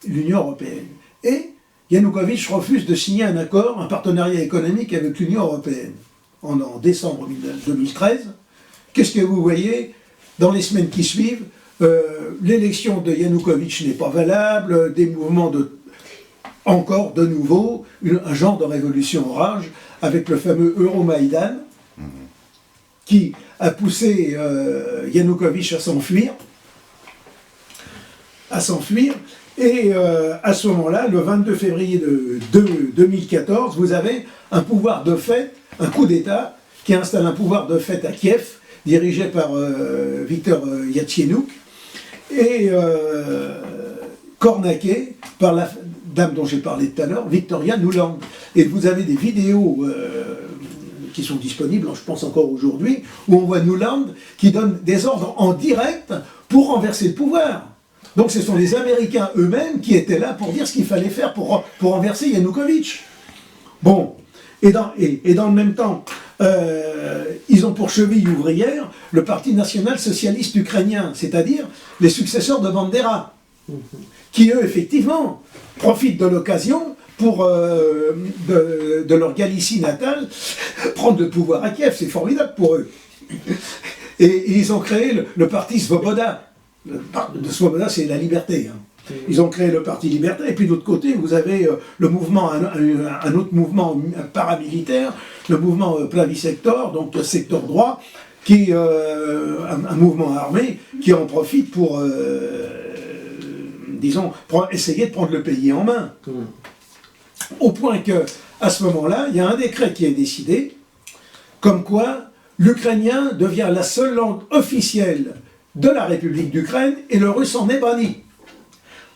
Speaker 2: l'Union européenne. Et Yanukovych refuse de signer un accord, un partenariat économique avec l'Union européenne. En décembre 2013, qu'est-ce que vous voyez dans les semaines qui suivent, l'élection de Yanukovych n'est pas valable, des mouvements encore de nouveau, un genre de révolution en rage, avec le fameux Euromaïdan, qui a poussé Yanukovych à s'enfuir. Et à ce moment-là, le 22 février 2014, vous avez un pouvoir de fait, un coup d'État, qui installe un pouvoir de fait à Kiev, dirigé par Viktor Yatcheniouk, et cornaqué par la dame dont j'ai parlé tout à l'heure, Victoria Nuland. Et vous avez des vidéos qui sont disponibles, je pense encore aujourd'hui, où on voit Nuland qui donne des ordres en direct pour renverser le pouvoir. Donc ce sont les Américains eux-mêmes qui étaient là pour dire ce qu'il fallait faire pour renverser Yanukovych. Bon, et dans le même temps, ils ont pour cheville ouvrière le Parti national socialiste ukrainien, c'est-à-dire les successeurs de Bandera, qui eux, effectivement, profitent de l'occasion pour, de leur Galicie natale, prendre le pouvoir à Kiev. C'est formidable pour eux. Et ils ont créé le Parti Svoboda. Svoboda, c'est la liberté. Ils ont créé le Parti Liberté, et puis de l'autre côté, vous avez le mouvement, un autre mouvement paramilitaire, le mouvement Plavisector, donc secteur droit, qui un mouvement armé qui en profite pour, disons, essayer de prendre le pays en main. Au point que, à ce moment-là, il y a un décret qui est décidé, comme quoi l'ukrainien devient la seule langue officielle de la République d'Ukraine, et le russe en est banni.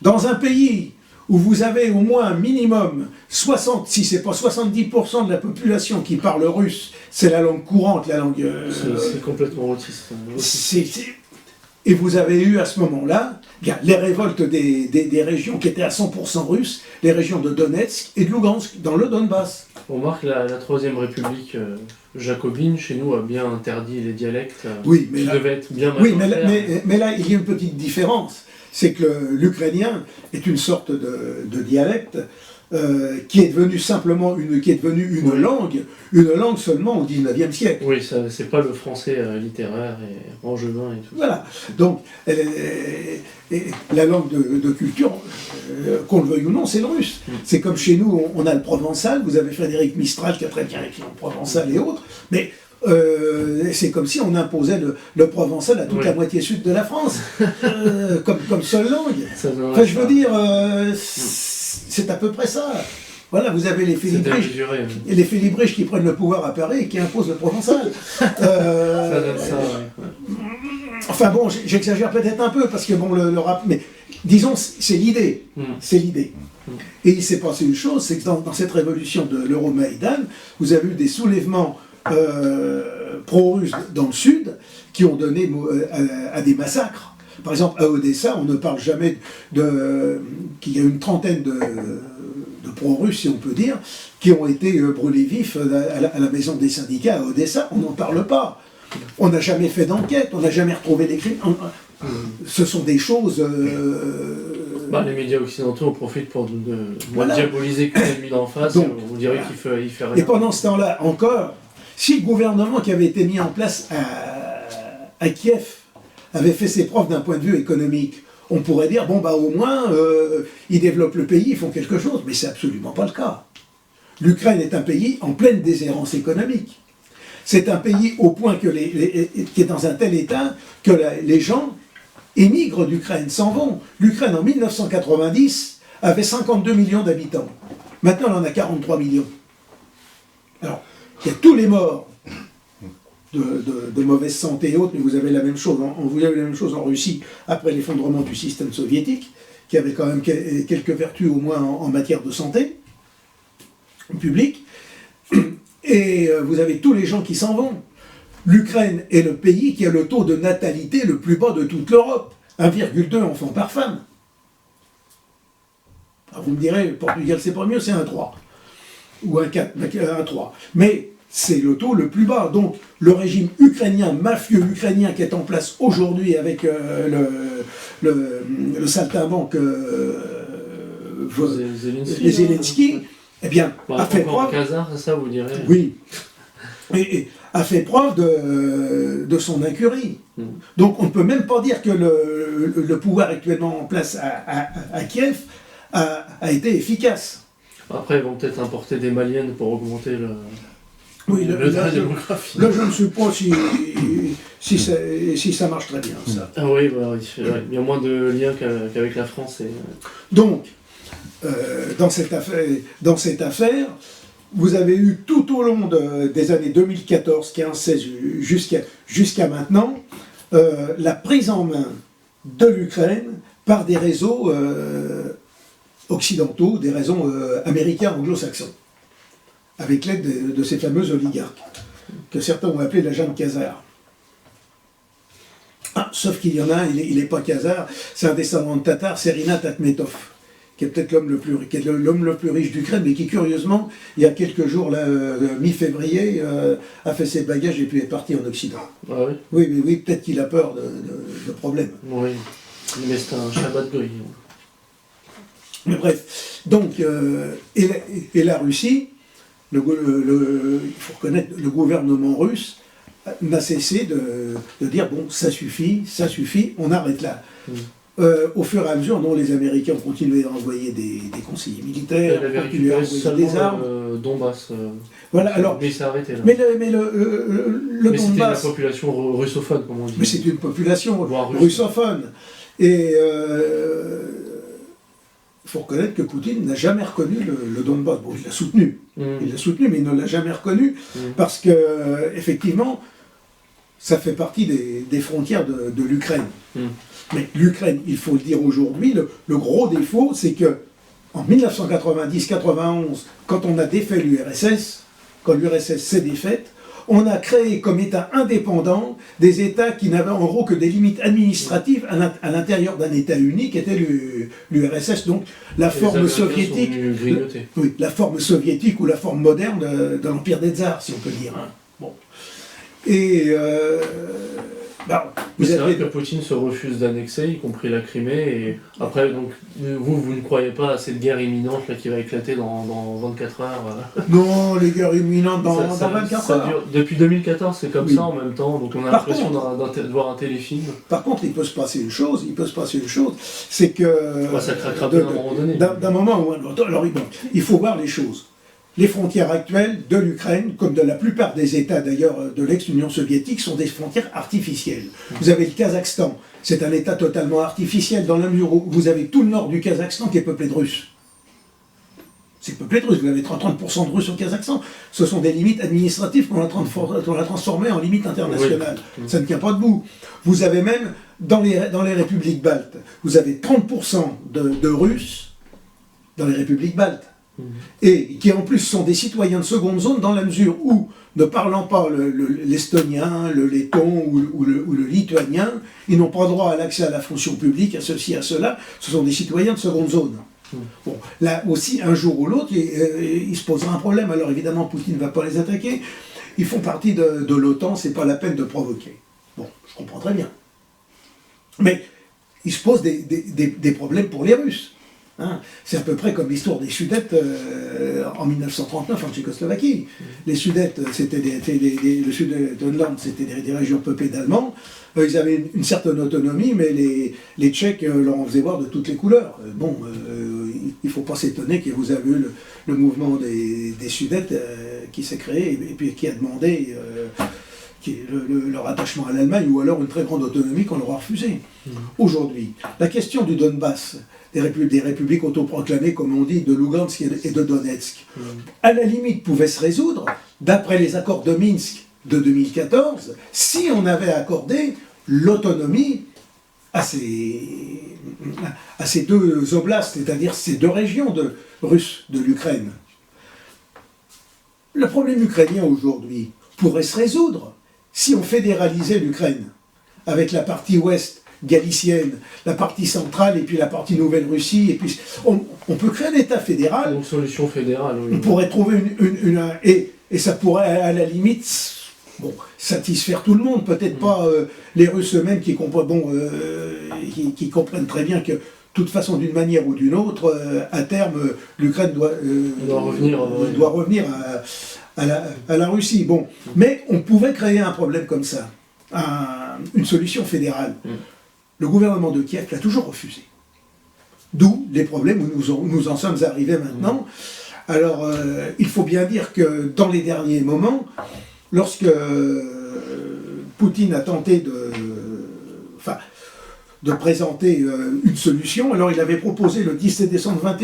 Speaker 2: Dans un pays où vous avez au moins un minimum 60, si c'est pas 70% de la population qui parle russe, c'est la langue courante, la langue...
Speaker 1: c'est complètement autiste.
Speaker 2: Et vous avez eu à ce moment-là les révoltes des régions qui étaient à 100% russes, les régions de Donetsk et de Lugansk, dans le Donbass.
Speaker 1: On remarque la Troisième République jacobine, chez nous, a bien interdit les dialectes
Speaker 2: oui, mais
Speaker 1: qui
Speaker 2: là,
Speaker 1: devaient être bien
Speaker 2: oui, mais là, il y a une petite différence. C'est que l'ukrainien est une sorte de dialecte qui est devenu simplement une langue seulement au XIXe siècle.
Speaker 1: Oui, c'est pas le français littéraire et angevin et tout.
Speaker 2: Voilà. Donc, la langue de culture, qu'on le veuille ou non, c'est le russe. C'est comme chez nous, on a le provençal. Vous avez Frédéric Mistral qui a très bien écrit en provençal et autres, mais c'est comme si on imposait le provençal à toute la moitié sud de la France, comme seule langue. Enfin, je veux dire, c'est à peu près ça. Voilà, vous avez les Félibriches qui prennent le pouvoir à Paris et qui imposent le provençal.
Speaker 1: Ça donne ça,
Speaker 2: Enfin bon, j'exagère peut-être un peu, parce que bon, le rap... Mais disons, c'est l'idée. C'est l'idée. Et il s'est passé une chose, c'est que dans cette révolution de l'Euromaïdan, vous avez eu des soulèvements pro-russes dans le sud qui ont donné à des massacres. Par exemple, à Odessa, on ne parle jamais qu'il y a une trentaine de pro-russes, si on peut dire, qui ont été brûlés vifs à la maison des syndicats à Odessa. On n'en parle pas. On n'a jamais fait d'enquête, on n'a jamais retrouvé des crimes. Ce sont des choses...
Speaker 1: les médias occidentaux en profitent pour diaboliser que l'ennemi d'en face. Donc, on dirait qu'il fait rien.
Speaker 2: Et pendant ce temps-là, encore, si le gouvernement qui avait été mis en place à Kiev avait fait ses preuves d'un point de vue économique, on pourrait dire, bon, au moins, ils développent le pays, ils font quelque chose. Mais c'est absolument pas le cas. L'Ukraine est un pays en pleine déshérence économique. C'est un pays au point qui est dans un tel état que les gens émigrent d'Ukraine, s'en vont. L'Ukraine, en 1990, avait 52 millions d'habitants. Maintenant, elle en a 43 millions. Alors, il y a tous les morts de mauvaise santé et autres, mais vous avez la même chose en Russie après l'effondrement du système soviétique, qui avait quand même quelques vertus au moins en matière de santé publique. Et vous avez tous les gens qui s'en vont. L'Ukraine est le pays qui a le taux de natalité le plus bas de toute l'Europe. 1,2 enfants par femme. Alors vous me direz, le Portugal c'est pas mieux, c'est 1,3. Ou 1,3. Mais c'est le taux le plus bas. Donc le régime ukrainien, mafieux ukrainien qui est en place aujourd'hui avec le saltimbanque Zelensky, eh bien, a fait preuve...
Speaker 1: Khazar, c'est ça, vous direz?
Speaker 2: Oui. a fait preuve de son incurie. Donc on ne peut même pas dire que le pouvoir actuellement en place à Kiev a été efficace.
Speaker 1: Après, ils vont peut-être importer des Maliennes pour augmenter le
Speaker 2: la
Speaker 1: démographie.
Speaker 2: Là, je ne sais pas si ça marche très bien, ça.
Speaker 1: Ah oui, il y a moins de liens qu'avec la France.
Speaker 2: Donc, dans cette affaire, vous avez eu tout au long des années 2014, 15, 16, jusqu'à maintenant, la prise en main de l'Ukraine par des réseaux occidentaux, des réseaux américains anglo-saxons, avec l'aide de ces fameux oligarques, que certains ont appelés la Jeanne Khazar. Ah, sauf qu'il y en a un, il n'est pas Khazar, c'est un descendant de Tatar, c'est Rinat Akhmetov, qui est peut-être l'homme le plus riche d'Ukraine, mais qui, curieusement, il y a quelques jours, là, mi-février, a fait ses bagages et puis est parti en Occident.
Speaker 1: Ah oui.
Speaker 2: Oui, peut-être qu'il a peur de problèmes.
Speaker 1: Oui, mais c'est un Shabbat Goy.
Speaker 2: Mais bref, donc, et la Russie, il faut reconnaître, le gouvernement russe n'a cessé de dire, bon, ça suffit, on arrête là. Au fur et à mesure, non, les Américains ont continué à envoyer des conseillers militaires, continué à envoyer des armes.
Speaker 1: Donbass.
Speaker 2: Voilà, alors,
Speaker 1: mais ça a arrêté là.
Speaker 2: Mais le
Speaker 1: Donbass. C'était la population russophone, comme on dit.
Speaker 2: Mais c'est une population russophone. Et il faut reconnaître que Poutine n'a jamais reconnu le Donbass. Bon, il l'a soutenu. Il l'a soutenu, mais il ne l'a jamais reconnu parce que, effectivement, ça fait partie des frontières de l'Ukraine. Mais l'Ukraine, il faut le dire aujourd'hui, le gros défaut, c'est que en 1990-91, quand on a défait l'URSS, quand l'URSS s'est défaite, on a créé comme État indépendant des États qui n'avaient en gros que des limites administratives à l'intérieur d'un État unique, qui était l'URSS, donc la forme soviétique. Oui, la forme soviétique ou la forme moderne de l'Empire des Tsars, si on peut dire. Bon. Et
Speaker 1: c'est vrai que Poutine se refuse d'annexer, y compris la Crimée, et après, donc, vous ne croyez pas à cette guerre imminente là, qui va éclater dans 24 heures
Speaker 2: Non, les guerres imminentes dans 24 heures.
Speaker 1: Dure, depuis 2014, c'est comme ça en même temps, donc on a l'impression de voir un téléfilm.
Speaker 2: Par contre, il peut se passer une chose, c'est que...
Speaker 1: ça craquera d'un moment donné.
Speaker 2: D'un moment ou un autre. Alors, il faut voir les choses. Les frontières actuelles de l'Ukraine, comme de la plupart des États d'ailleurs de l'ex-Union soviétique, sont des frontières artificielles. Vous avez le Kazakhstan, c'est un État totalement artificiel dans la mesure où vous avez tout le nord du Kazakhstan qui est peuplé de Russes. C'est peuplé de Russes, vous avez 30% de Russes au Kazakhstan. Ce sont des limites administratives qu'on a transformées en limites internationales. Ça ne tient pas debout. Vous avez même, dans les républiques baltes, vous avez 30% de Russes dans les républiques baltes. Et qui en plus sont des citoyens de seconde zone dans la mesure où, ne parlant pas l'estonien, le letton ou le lituanien, ils n'ont pas droit à l'accès à la fonction publique, à ceci, à cela, ce sont des citoyens de seconde zone. Bon, là aussi, un jour ou l'autre, il se posera un problème. Alors évidemment, Poutine ne va pas les attaquer. Ils font partie de l'OTAN, c'est pas la peine de provoquer. Bon, je comprends très bien. Mais il se pose des problèmes pour les Russes. Hein, c'est à peu près comme l'histoire des Sudètes en 1939 en Tchécoslovaquie. Les Sudètes, le Sudète-Hollande, c'était des régions peuplées d'Allemands. Ils avaient une certaine autonomie, mais les Tchèques leur en faisaient voir de toutes les couleurs. Il ne faut pas s'étonner que vous avez eu le mouvement des Sudètes qui s'est créé et puis qui a demandé leur attachement à l'Allemagne ou alors une très grande autonomie qu'on leur a refusée. Aujourd'hui, la question du Donbass, des républiques autoproclamées, comme on dit, de Lugansk et de Donetsk, à la limite pouvait se résoudre, d'après les accords de Minsk de 2014, si on avait accordé l'autonomie à ces deux oblasts, c'est-à-dire ces deux régions russes de l'Ukraine. Le problème ukrainien aujourd'hui pourrait se résoudre si on fédéralisait l'Ukraine, avec la partie ouest galicienne, la partie centrale et puis la partie Nouvelle-Russie, et puis on peut créer un État fédéral.
Speaker 1: Une solution fédérale, oui.
Speaker 2: On pourrait trouver et ça pourrait à la limite satisfaire tout le monde, peut-être pas les Russes eux-mêmes qui comprennent très bien que toute façon, d'une manière ou d'une autre, à terme, l'Ukraine doit revenir à la Russie. Bon, mais on pouvait créer un problème comme ça, une solution fédérale. Le gouvernement de Kiev l'a toujours refusé. D'où les problèmes où nous en sommes arrivés maintenant. Alors, il faut bien dire que dans les derniers moments, lorsque Poutine a tenté de présenter une solution, alors il avait proposé le 17 décembre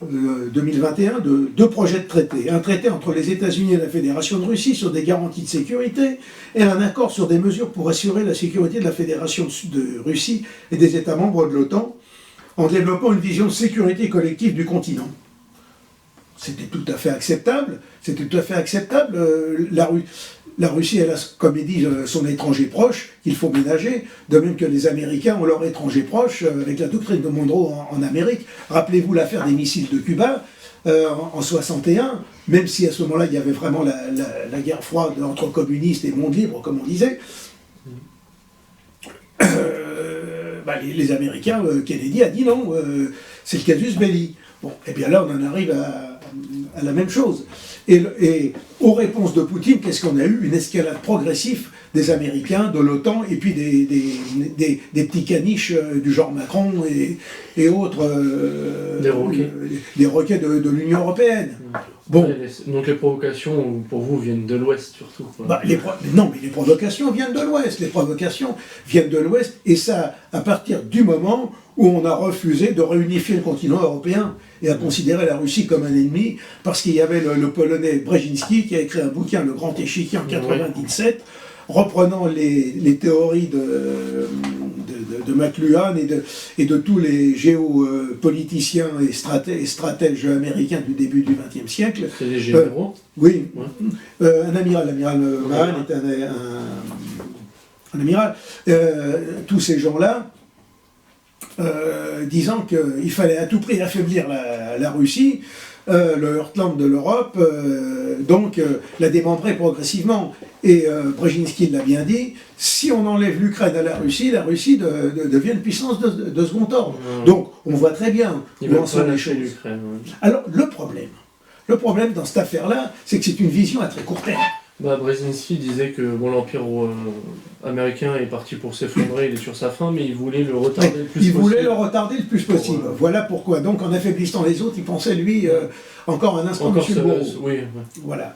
Speaker 2: 2021 deux projets de traité. Un traité entre les États-Unis et la Fédération de Russie sur des garanties de sécurité et un accord sur des mesures pour assurer la sécurité de la Fédération de Russie et des États membres de l'OTAN en développant une vision de sécurité collective du continent. C'était tout à fait acceptable. La Russie, elle a, comme il dit, son étranger proche qu'il faut ménager, de même que les Américains ont leur étranger proche, avec la doctrine de Monroe en Amérique. Rappelez-vous l'affaire des missiles de Cuba, en 61, même si à ce moment-là, il y avait vraiment la guerre froide entre communistes et monde libre, comme on disait, les Américains, Kennedy a dit non, c'est le casus belli. Bon, et bien là, on en arrive à la même chose. Et aux réponses de Poutine, qu'est-ce qu'on a eu? Une escalade progressive des Américains, de l'OTAN, et puis des petits caniches du genre Macron et autres. Des roquets de l'Union européenne.
Speaker 1: Bon. Donc les provocations, pour vous, viennent de l'Ouest surtout.
Speaker 2: Non, mais les provocations viennent de l'Ouest. Et ça, à partir du moment où on a refusé de réunifier le continent européen et à considérer la Russie comme un ennemi, parce qu'il y avait le Polonais Brzezinski qui a écrit un bouquin, Le Grand Échiquier, en 1997, reprenant les théories de McLuhan et de tous les géopoliticiens et stratèges américains du début du XXe siècle.
Speaker 1: C'est des généraux
Speaker 2: Oui. L'amiral Mahan est un amiral. Tous ces gens-là, disant qu'il fallait à tout prix affaiblir la Russie, le Heartland de l'Europe, donc la démembrer progressivement. Et Brzezinski l'a bien dit, si on enlève l'Ukraine à la Russie devient une puissance de second ordre. Donc on voit très bien où en sont les choses. Alors le problème dans cette affaire-là, c'est que c'est une vision à très court terme.
Speaker 1: Brzezinski disait que l'Empire américain est parti pour s'effondrer, il est sur sa fin, mais il voulait le retarder le plus possible.
Speaker 2: Il voulait le retarder le plus possible. Voilà pourquoi. Donc en affaiblissant les autres, il pensait lui encore un instant monsieur le bourreau.
Speaker 1: Oui.
Speaker 2: Voilà.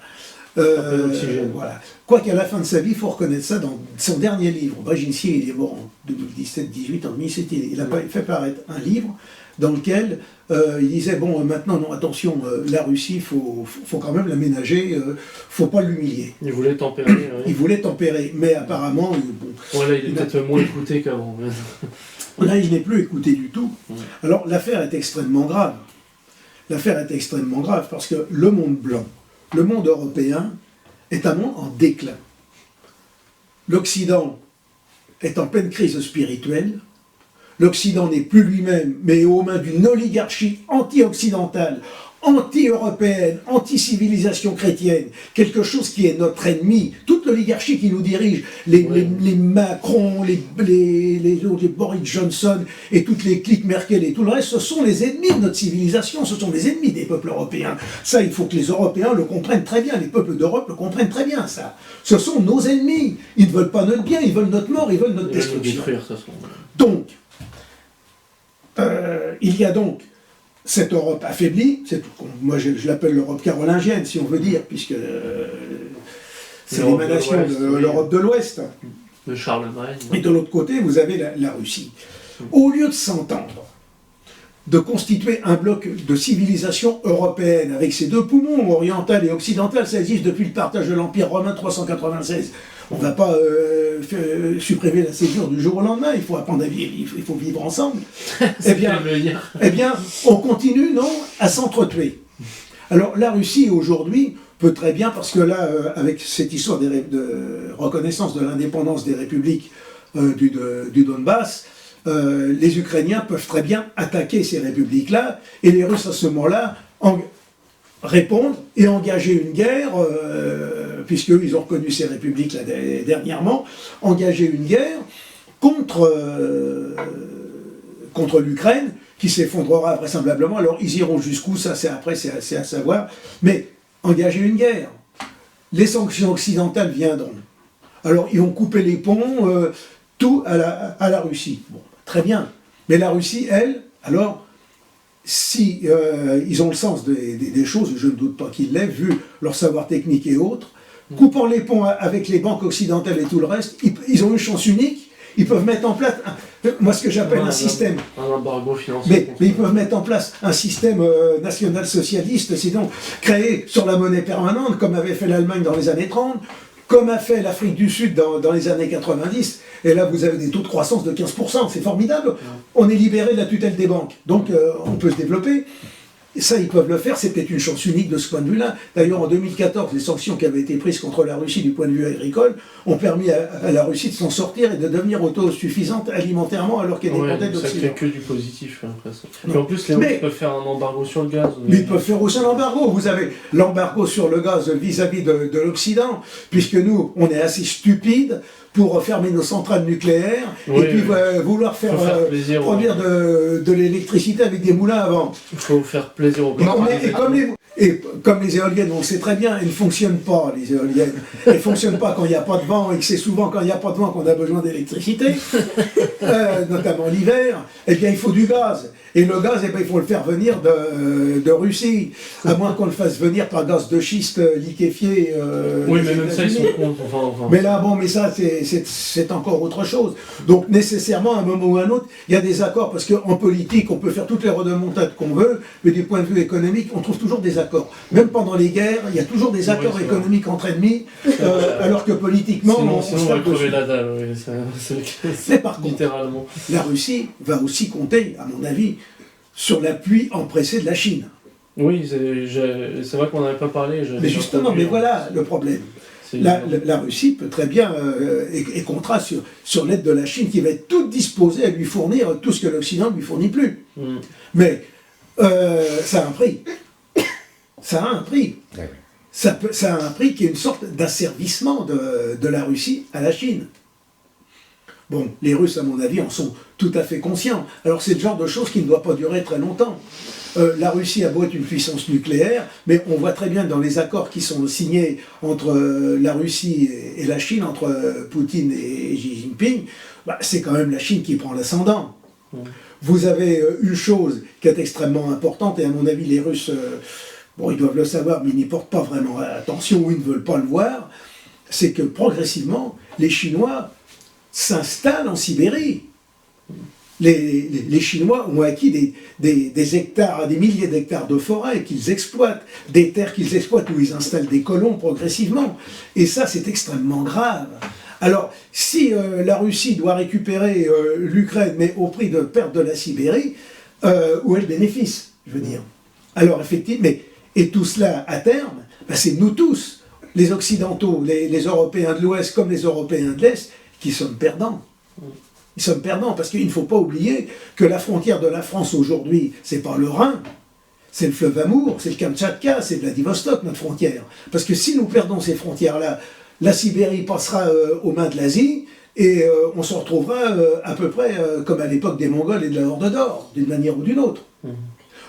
Speaker 2: Voilà. Quoi qu'à la fin de sa vie, il faut reconnaître ça dans son dernier livre. Brzezinski, il est mort en 2017-18, en 2017, il a fait paraître un livre dans lequel il disait, maintenant, non, attention, la Russie, il faut quand même la ménager, faut pas l'humilier.
Speaker 1: Il voulait tempérer. Oui.
Speaker 2: Il voulait tempérer, mais apparemment...
Speaker 1: Là, il est peut-être moins écouté qu'avant.
Speaker 2: Là, il n'est plus écouté du tout. Alors, l'affaire est extrêmement grave. Parce que le monde blanc, le monde européen, est un monde en déclin. L'Occident est en pleine crise spirituelle. L'Occident n'est plus lui-même, mais aux mains d'une oligarchie anti-occidentale, anti-européenne, anti-civilisation chrétienne, quelque chose qui est notre ennemi. Toute l'oligarchie qui nous dirige, les Macron, les Boris Johnson et toutes les cliques Merkel et tout le reste, ce sont les ennemis de notre civilisation, ce sont les ennemis des peuples européens. Ça, il faut que les Européens le comprennent très bien, les peuples d'Europe le comprennent très bien, ça. Ce sont nos ennemis. Ils ne veulent pas notre bien, ils veulent notre mort, ils veulent notre destruction. Donc, il y a donc cette Europe affaiblie, moi je l'appelle l'Europe carolingienne, si on veut dire, puisque c'est l'émanation de l'Europe de l'Ouest.
Speaker 1: De Charlemagne.
Speaker 2: Et de l'autre côté, vous avez la Russie. Au lieu de s'entendre, de constituer un bloc de civilisation européenne avec ses deux poumons, oriental et occidental, ça existe depuis le partage de l'Empire romain 396. On ne va pas supprimer la césure du jour au lendemain, il faut apprendre à vivre, il faut vivre ensemble. Eh bien, on continue, non, à s'entretuer. Alors la Russie aujourd'hui peut très bien, parce que là, avec cette histoire de reconnaissance de l'indépendance des républiques du Donbass, les Ukrainiens peuvent très bien attaquer ces républiques-là, et les Russes à ce moment-là répondre et engager une guerre, puisqu'eux ils ont reconnu ces républiques-là dernièrement, engager une guerre contre contre l'Ukraine, qui s'effondrera vraisemblablement. Alors ils iront jusqu'où, ça c'est après, c'est à savoir. Mais engager une guerre, les sanctions occidentales viendront. Alors ils vont couper les ponts, tout à la Russie. Bon, très bien. Mais la Russie, elle, alors, si ils ont le sens des choses, je ne doute pas qu'ils l'aient, vu leur savoir technique et autres, coupant les ponts avec les banques occidentales et tout le reste, ils ont une chance unique, ils peuvent mettre en place, moi ce que j'appelle un système,
Speaker 1: un embargo financier.
Speaker 2: mais ils peuvent mettre en place un système national-socialiste, sinon créé sur la monnaie permanente, comme avait fait l'Allemagne dans les années 30, comme a fait l'Afrique du Sud dans les années 90, et là vous avez des taux de croissance de 15%, c'est formidable, on est libéré de la tutelle des banques, donc on peut se développer. Et ça, ils peuvent le faire, c'est peut-être une chance unique de ce point de vue-là. D'ailleurs, en 2014, les sanctions qui avaient été prises contre la Russie du point de vue agricole ont permis à la Russie de s'en sortir et de devenir autosuffisante alimentairement alors qu'elle dépendait de l'Occident.
Speaker 1: Ça fait que du positif, j'ai l'impression. Et en plus, les Russes peuvent faire un embargo sur le gaz.
Speaker 2: Mais ils peuvent faire aussi un embargo. Vous avez l'embargo sur le gaz vis-à-vis de l'Occident, puisque nous, on est assez stupides pour fermer nos centrales nucléaires et puis vouloir faire produire de l'électricité avec des moulins à vent.
Speaker 1: Il faut faire plaisir aux
Speaker 2: Et comme les éoliennes, on le sait très bien, elles ne fonctionnent pas, les éoliennes. Elles ne fonctionnent pas quand il n'y a pas de vent, et que c'est souvent quand il n'y a pas de vent qu'on a besoin d'électricité, notamment l'hiver. Eh bien, il faut du gaz. Et le gaz, eh bien, il faut le faire venir de Russie, à moins qu'on le fasse venir par gaz de schiste liquéfié.
Speaker 1: Oui, mais même ça, ils sont contre. Enfin,
Speaker 2: mais là, bon, mais ça, c'est encore autre chose. Donc, nécessairement, à un moment ou à un autre, il y a des accords, parce qu'en politique, on peut faire toutes les redemontades qu'on veut, mais du point de vue économique, on trouve toujours des accords. Même pendant les guerres, il y a toujours des accords économiques entre ennemis, alors que politiquement,
Speaker 1: on se tape dessus. La dalle,
Speaker 2: mais par contre,
Speaker 1: littéralement.
Speaker 2: La Russie va aussi compter, à mon avis, sur l'appui empressé de la Chine.
Speaker 1: Oui, c'est vrai qu'on n'avait pas parlé.
Speaker 2: Mais justement, mais voilà le problème. La Russie peut très bien et comptera sur l'aide de la Chine qui va être toute disposée à lui fournir tout ce que l'Occident ne lui fournit plus. Mais ça a un prix. Ça a un prix. Ça a un prix qui est une sorte d'asservissement de la Russie à la Chine. Bon, les Russes, à mon avis, en sont tout à fait conscients. Alors c'est le genre de choses qui ne doit pas durer très longtemps. La Russie a beau être une puissance nucléaire, mais on voit très bien dans les accords qui sont signés entre la Russie et la Chine, entre Poutine et Xi Jinping, c'est quand même la Chine qui prend l'ascendant. Vous avez une chose qui est extrêmement importante, et à mon avis les Russes, bon, ils doivent le savoir, mais ils n'y portent pas vraiment attention ou ils ne veulent pas le voir, c'est que progressivement, les Chinois s'installent en Sibérie. Les Chinois ont acquis des hectares, des milliers d'hectares de forêt qu'ils exploitent, des terres qu'ils exploitent où ils installent des colons progressivement. Et ça, c'est extrêmement grave. Alors, si la Russie doit récupérer l'Ukraine, mais au prix de perte de la Sibérie, où est le bénéfice, je veux dire? Alors, effectivement, et tout cela, à terme, c'est nous tous, les Occidentaux, les Européens de l'Ouest comme les Européens de l'Est, qui sommes perdants. Ils sommes perdants parce qu'il ne faut pas oublier que la frontière de la France aujourd'hui, c'est pas le Rhin, c'est le fleuve Amour, c'est le Kamtchatka, c'est Vladivostok, notre frontière. Parce que si nous perdons ces frontières-là, la Sibérie passera aux mains de l'Asie et on se retrouvera à peu près comme à l'époque des Mongols et de la Horde d'Or, d'une manière ou d'une autre.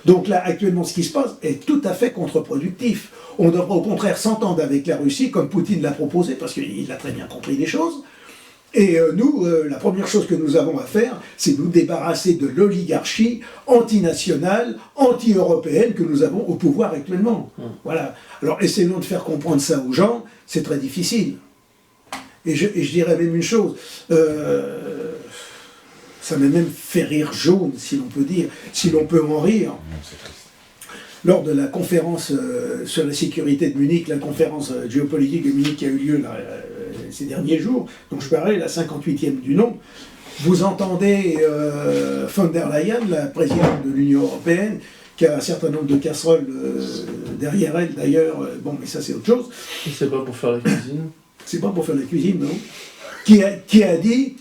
Speaker 2: Donc là, actuellement, ce qui se passe est tout à fait contre-productif. On devrait au contraire s'entendre avec la Russie, comme Poutine l'a proposé, parce qu'il a très bien compris les choses. Et nous, la première chose que nous avons à faire, c'est nous débarrasser de l'oligarchie antinationale, anti-européenne que nous avons au pouvoir actuellement. Voilà. Alors essayons de faire comprendre ça aux gens, c'est très difficile. Et je dirais même une chose, ça m'a même fait rire jaune, si l'on peut dire, si l'on peut en rire. Lors de la conférence sur la sécurité de Munich, la conférence géopolitique de Munich qui a eu lieu là, ces derniers jours, dont je parlais, la 58e du nom, vous entendez von der Leyen, la présidente de l'Union européenne, qui a un certain nombre de casseroles derrière elle d'ailleurs, bon mais ça c'est autre chose.
Speaker 1: C'est pas pour faire la cuisine.
Speaker 2: C'est pas pour faire la cuisine, non. Qui a dit,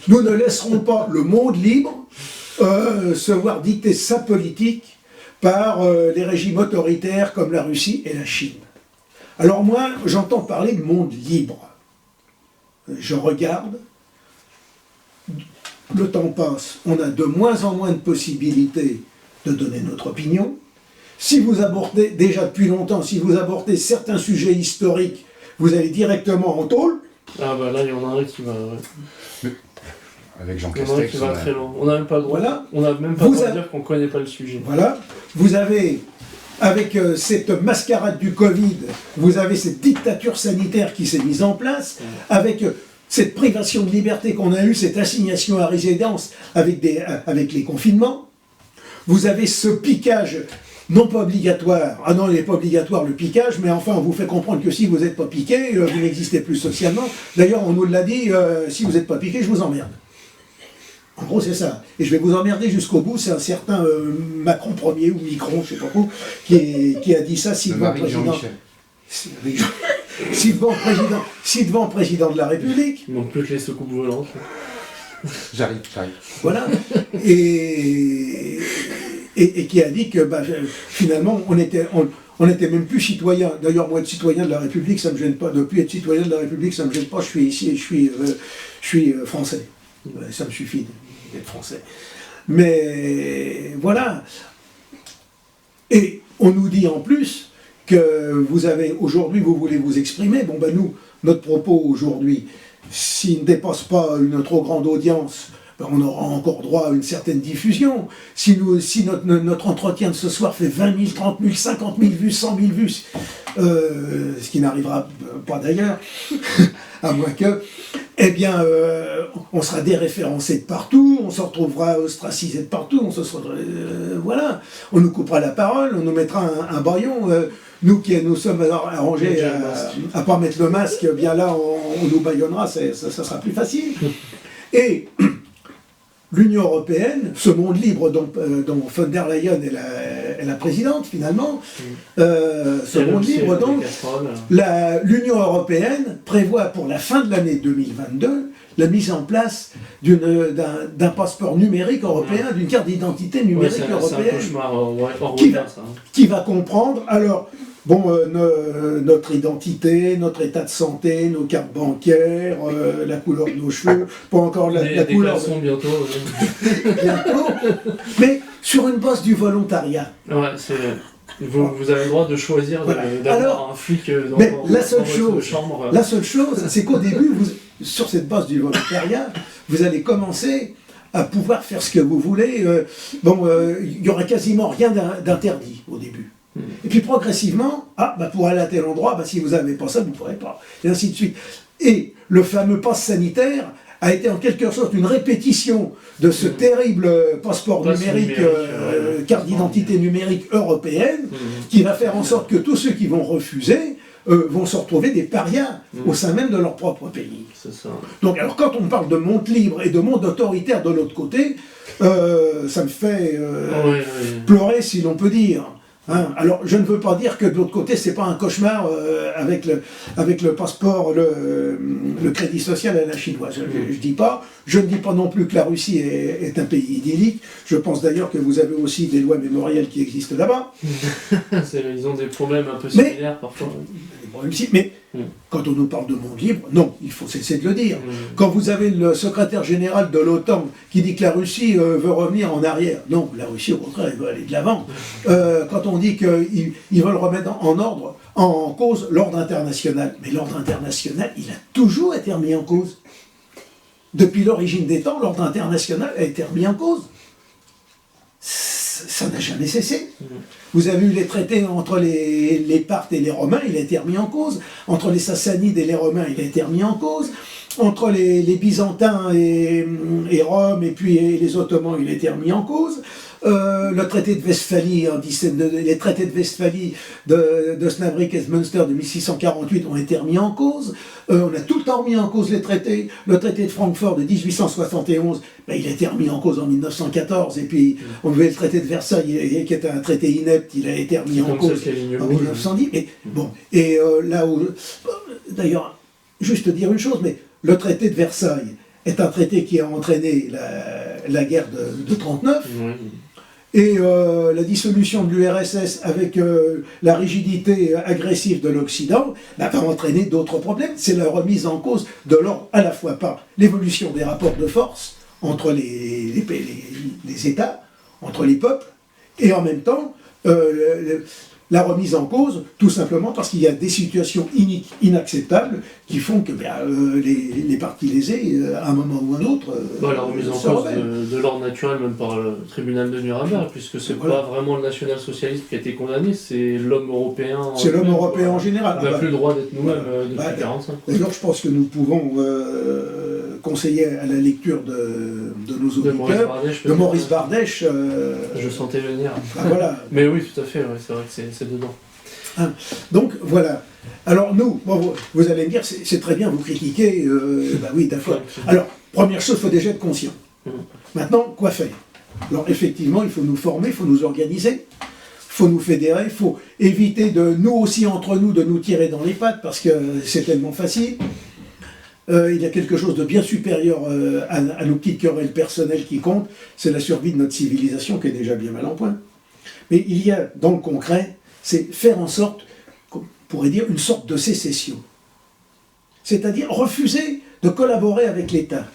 Speaker 2: nous ne laisserons pas le monde libre se voir dicter sa politique par les régimes autoritaires comme la Russie et la Chine. Alors moi, j'entends parler de monde libre. Je regarde le temps passe, on a de moins en moins de possibilités de donner notre opinion. Si vous abordez, déjà depuis longtemps, si vous abordez certains sujets historiques, vous allez directement en tôle.
Speaker 1: Ah bah là, il y en a un qui va... Ouais.
Speaker 3: Avec Jean
Speaker 1: Il y en a un
Speaker 3: Castex,
Speaker 1: qui va très loin. On n'a même pas le droit,
Speaker 2: Voilà.
Speaker 1: on n'a même pas le droit de dire qu'on ne connaît pas le sujet.
Speaker 2: Voilà. Vous avez, avec cette mascarade du Covid, vous avez cette dictature sanitaire qui s'est mise en place, avec cette privation de liberté qu'on a eue, cette assignation à résidence avec les confinements. Vous avez ce piquage non pas obligatoire. Ah non, il n'est pas obligatoire le piquage, mais enfin, on vous fait comprendre que si vous n'êtes pas piqué, vous n'existez plus socialement. D'ailleurs, on nous l'a dit, si vous n'êtes pas piqué, je vous emmerde. En gros, c'est ça. Et je vais vous emmerder jusqu'au bout. C'est un certain Macron Ier ou Micron, je ne sais pas trop, qui a dit ça si devant le président. Si devant le président de la République.
Speaker 1: Il manque plus que les secoupes volantes.
Speaker 3: J'arrive.
Speaker 2: Voilà. Et qui a dit que finalement, on n'était même plus citoyen. D'ailleurs, moi, être citoyen de la République, ça ne me gêne pas. Depuis être citoyen de la République, ça ne me gêne pas. Je suis ici et je suis français. Ça me suffit d'être français. Mais voilà. Et on nous dit en plus que vous avez, aujourd'hui, vous voulez vous exprimer. Bon, nous, notre propos aujourd'hui, s'il ne dépasse pas une trop grande audience, on aura encore droit à une certaine diffusion. Si notre entretien de ce soir fait 20 000, 30 000, 50 000 vues, 100 000 vues, ce qui n'arrivera pas d'ailleurs, à moins que, eh bien, on sera déréférencé de partout, on se retrouvera ostracisé de partout, voilà, on nous coupera la parole, on nous mettra un bâillon. Nous qui nous sommes arrangés à ne pas mettre le masque, bien là, on nous bâillonnera, ça sera plus facile. Et l'Union européenne, ce monde libre dont von der Leyen est la présidente finalement, ce monde libre donc, l'Union européenne prévoit pour la fin de l'année 2022 la mise en place d'un passeport numérique européen, d'une carte d'identité numérique européenne,
Speaker 1: c'est un cauchemar,
Speaker 2: qui va comprendre alors. Bon, notre identité, notre état de santé, nos cartes bancaires, la couleur de nos cheveux, pas encore la couleur.
Speaker 1: Bientôt.
Speaker 2: Bientôt, mais sur une base du volontariat.
Speaker 1: Ouais, vous avez le droit de choisir d'avoir un flic dans votre chambre.
Speaker 2: La seule chose, c'est qu'au début, sur cette base du volontariat, vous allez commencer à pouvoir faire ce que vous voulez. Il n'y aura quasiment rien d'interdit au début. Et puis progressivement, pour aller à tel endroit, si vous n'avez pas ça, vous ne pourrez pas. Et ainsi de suite. Et le fameux pass sanitaire a été en quelque sorte une répétition de ce terrible passeport numérique, carte d'identité numérique européenne, qui va faire en sorte que tous ceux qui vont refuser vont se retrouver des parias au sein même de leur propre pays.
Speaker 1: C'est ça.
Speaker 2: Donc, alors quand on parle de monde libre et de monde autoritaire de l'autre côté, ça me fait pleurer, si l'on peut dire. Alors, je ne veux pas dire que de l'autre côté, c'est pas un cauchemar avec le passeport, le crédit social à la chinoise. Je dis pas. Je ne dis pas non plus que la Russie est un pays idyllique. Je pense d'ailleurs que vous avez aussi des lois mémorielles qui existent là-bas.
Speaker 1: Ils ont des problèmes un peu similaires parfois.
Speaker 2: Mais quand on nous parle de monde libre, non, il faut cesser de le dire. Quand vous avez le secrétaire général de l'OTAN qui dit que la Russie veut revenir en arrière, non, la Russie au contraire, elle veut aller de l'avant. Quand on dit qu'ils veulent remettre en cause l'ordre international, mais l'ordre international, il a toujours été remis en cause. Depuis l'origine des temps, l'ordre international a été remis en cause. Ça n'a jamais cessé. Vous avez eu les traités entre les Parthes et les Romains, il a été remis en cause. Entre les Sassanides et les Romains, il a été remis en cause. Entre les Byzantins et Rome et puis les Ottomans, il a été remis en cause. Le traité de Westphalie, les traités de Westphalie de Snabrick et de Münster de 1648 ont été remis en cause. On a tout le temps remis en cause les traités. Le traité de Francfort de 1871, il a été remis en cause en 1914. Et puis on avait le traité de Versailles, qui était un traité inepte, il a été remis en cause en 1910. Mais bon, et là où... D'ailleurs, juste dire une chose, mais le traité de Versailles est un traité qui a entraîné la guerre de 1939. Et la dissolution de l'URSS avec la rigidité agressive de l'Occident va entraîner d'autres problèmes. C'est la remise en cause de l'ordre à la fois par l'évolution des rapports de force entre les États, entre les peuples, et en même temps, la remise en cause, tout simplement parce qu'il y a des situations inacceptables qui font que les partis lésés, à un moment ou un autre,
Speaker 1: la remise en
Speaker 2: se
Speaker 1: cause
Speaker 2: rebellent.
Speaker 1: de l'ordre naturel, même par le tribunal de Nuremberg, puisque c'est
Speaker 2: Voilà.
Speaker 1: pas vraiment le national-socialisme qui a été condamné, c'est l'homme européen.
Speaker 2: C'est l'homme européen en général.
Speaker 1: On n'a plus le droit d'être nous-mêmes depuis
Speaker 2: Bah,
Speaker 1: 1945.
Speaker 2: D'ailleurs, je pense que nous pouvons conseiller à la lecture de nos
Speaker 1: De Maurice
Speaker 2: auditeurs,
Speaker 1: Bardèche.
Speaker 2: de Maurice Bardèche.
Speaker 1: Je sentais venir.
Speaker 2: Voilà.
Speaker 1: Mais oui, tout à fait, ouais, c'est vrai que c'est dedans.
Speaker 2: Donc voilà. Alors nous, bon, vous allez me dire, c'est très bien, vous critiquez, oui, d'accord. Alors, première chose, il faut déjà être conscient. Maintenant, quoi faire? Alors effectivement, il faut nous former, il faut nous organiser, il faut nous fédérer, il faut éviter de, nous aussi entre nous, de nous tirer dans les pattes, parce que c'est tellement facile. Il y a quelque chose de bien supérieur à nos petites querelles personnelles qui comptent, c'est la survie de notre civilisation qui est déjà bien mal en point. Mais il y a, dans le concret, c'est faire en sorte, on pourrait dire, une sorte de sécession. C'est-à-dire refuser de collaborer avec l'État,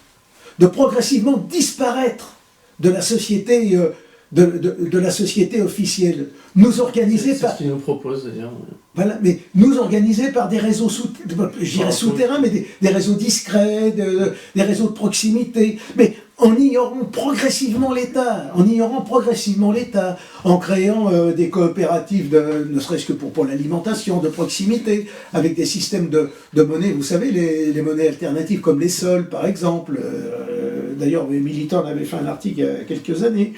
Speaker 2: de progressivement disparaître de la société, de la société officielle, nous organiser
Speaker 1: C'est ce qu'ils nous proposent d'ailleurs.
Speaker 2: voilà, mais nous organiser par des réseaux souterrains, mais des réseaux discrets, des réseaux de proximité, mais en ignorant progressivement l'État, en créant des coopératives, ne serait-ce que pour l'alimentation, de proximité, avec des systèmes de monnaie, vous savez, les monnaies alternatives comme les sols, par exemple. D'ailleurs, les militants avaient fait un article il y a quelques années.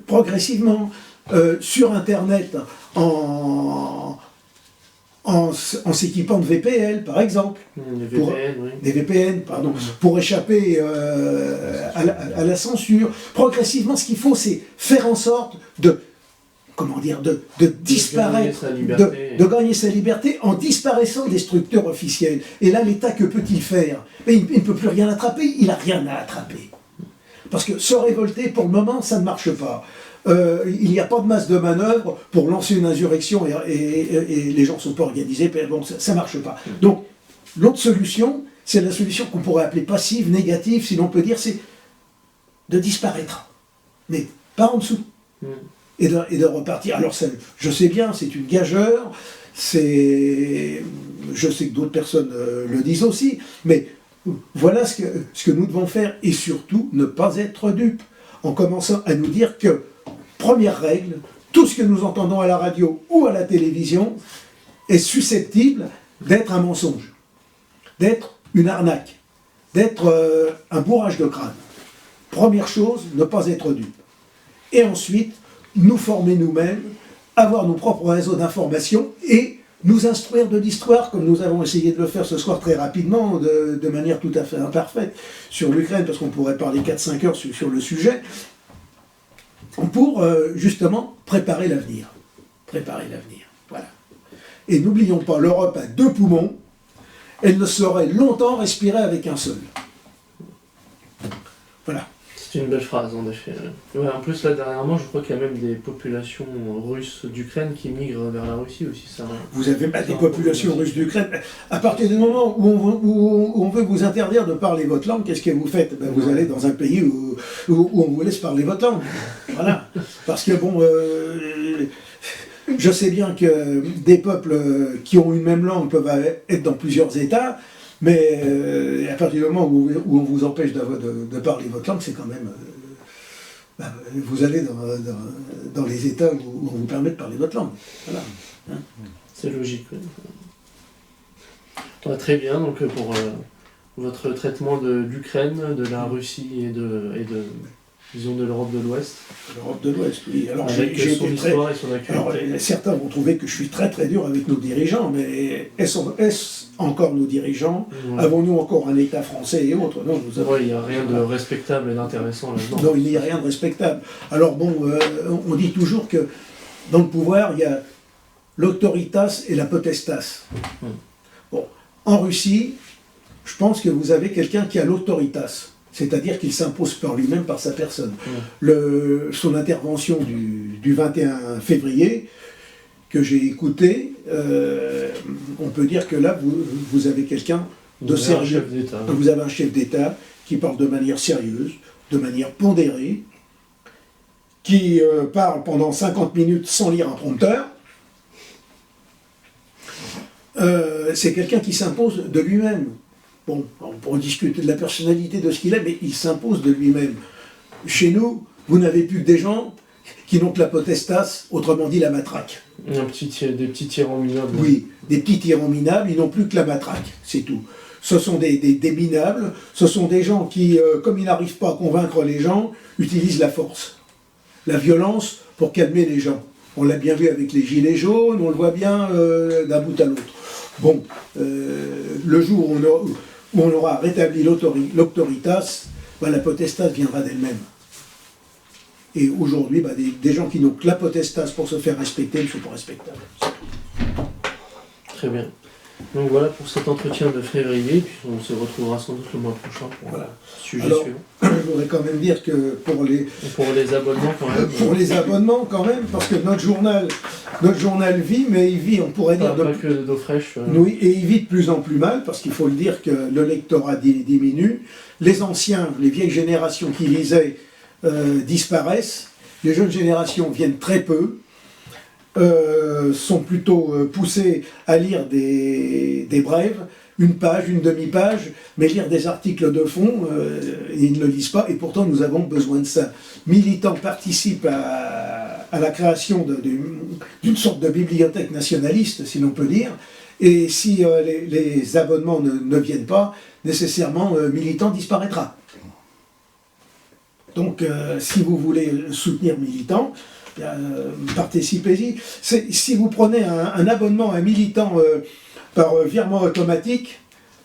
Speaker 2: Progressivement, sur Internet, en s'équipant de VPN, par exemple.
Speaker 1: Des VPN, oui.
Speaker 2: Des VPN, pardon, pour échapper à la censure. Progressivement, ce qu'il faut, c'est faire en sorte de disparaître, de gagner sa liberté en disparaissant des structures officielles. Et là, l'État, que peut-il faire? Mais il ne peut plus rien attraper, il n'a rien à attraper. Parce que se révolter, pour le moment, ça ne marche pas. Il n'y a pas de masse de manœuvre pour lancer une insurrection et les gens ne sont pas organisés, bon, ça ne marche pas. Donc, l'autre solution, c'est la solution qu'on pourrait appeler passive, négative, si l'on peut dire, c'est de disparaître. Mais pas en dessous. Et de repartir. Alors, je sais bien, c'est une gageure, je sais que d'autres personnes le disent aussi, mais voilà ce que nous devons faire, et surtout ne pas être dupes, en commençant à nous dire que, première règle, tout ce que nous entendons à la radio ou à la télévision est susceptible d'être un mensonge, d'être une arnaque, d'être un bourrage de crâne. Première chose, ne pas être dupe. Et ensuite, nous former nous-mêmes, avoir nos propres réseaux d'information et nous instruire de l'histoire, comme nous avons essayé de le faire ce soir très rapidement, de manière tout à fait imparfaite, sur l'Ukraine, parce qu'on pourrait parler 4-5 heures sur le sujet, pour justement préparer l'avenir. Préparer l'avenir, voilà. Et n'oublions pas, l'Europe a 2 poumons, elle ne saurait longtemps respirer avec un seul. Voilà.
Speaker 1: C'est une belle phrase, en effet. Ouais, en plus, là, dernièrement, je crois qu'il y a même des populations russes d'Ukraine qui migrent vers la Russie aussi. Ça,
Speaker 2: vous avez des populations russes d'Ukraine. À partir du moment où on veut vous interdire de parler votre langue, qu'est-ce que vous faites? Vous allez dans un pays où on vous laisse parler votre langue. Voilà. Parce que, bon, je sais bien que des peuples qui ont une même langue peuvent être dans plusieurs États, mais à partir du moment où on vous empêche de parler votre langue, c'est quand même... vous allez dans les États où on vous permet de parler votre langue. Voilà. Hein?
Speaker 1: C'est logique. Oui. Très bien, donc pour votre traitement de l'Ukraine, de la Russie et disons de l'Europe de l'Ouest.
Speaker 2: L'Europe de l'Ouest, oui. Alors,
Speaker 1: avec son histoire et son actualité.
Speaker 2: Alors, certains vont trouver que je suis très très dur avec nos dirigeants, mais est-ce encore nos dirigeants? Avons-nous encore un État français et autres? Non,
Speaker 1: il n'y a rien de respectable et d'intéressant là-dedans.
Speaker 2: Non, il n'y a rien de respectable. Alors bon, on dit toujours que dans le pouvoir, il y a l'autoritas et la potestas. Bon, en Russie, je pense que vous avez quelqu'un qui a l'autoritas. C'est-à-dire qu'il s'impose par lui-même, par sa personne. Son intervention du 21 février, que j'ai écouté, on peut dire que là, vous avez quelqu'un de sérieux.
Speaker 1: Vous avez un chef d'État
Speaker 2: qui parle de manière sérieuse, de manière pondérée, qui parle pendant 50 minutes sans lire un prompteur. C'est quelqu'un qui s'impose de lui-même. Bon, on pourrait discuter de la personnalité de ce qu'il est, mais il s'impose de lui-même. Chez nous, vous n'avez plus que des gens qui n'ont que la potestas, autrement dit la matraque.
Speaker 1: Des petits tyrans minables.
Speaker 2: Oui, des petits tyrans minables, ils n'ont plus que la matraque, c'est tout. Ce sont des minables, ce sont des gens qui, comme ils n'arrivent pas à convaincre les gens, utilisent la force, la violence pour calmer les gens. On l'a bien vu avec les gilets jaunes, on le voit bien d'un bout à l'autre. Bon, le jour où on aura rétabli l'auctoritas, la potestas viendra d'elle-même. Et aujourd'hui, des gens qui n'ont que la potestas pour se faire respecter ne sont pas respectables.
Speaker 1: Très bien. Donc voilà pour cet entretien de février, puis on se retrouvera sans doute le mois prochain pour le sujet suivant.
Speaker 2: Je voudrais quand même dire que pour les
Speaker 1: abonnements quand même.
Speaker 2: Pour les abonnements quand même, parce que notre journal vit, mais il vit, on pourrait dire...
Speaker 1: Pas que d'eau fraîche.
Speaker 2: Oui, et il vit de plus en plus mal, parce qu'il faut le dire que le lectorat diminue, les anciens, les vieilles générations qui lisaient disparaissent, les jeunes générations viennent très peu, sont plutôt poussés à lire des brèves, une page, une demi-page, mais lire des articles de fond, ils ne le lisent pas, et pourtant nous avons besoin de ça. Militants participent à la création d'une sorte de bibliothèque nationaliste, si l'on peut dire, et si les abonnements ne viennent pas, nécessairement Militant disparaîtra. Donc si vous voulez soutenir Militant, participez-y. Si vous prenez un abonnement à Militant par virement automatique,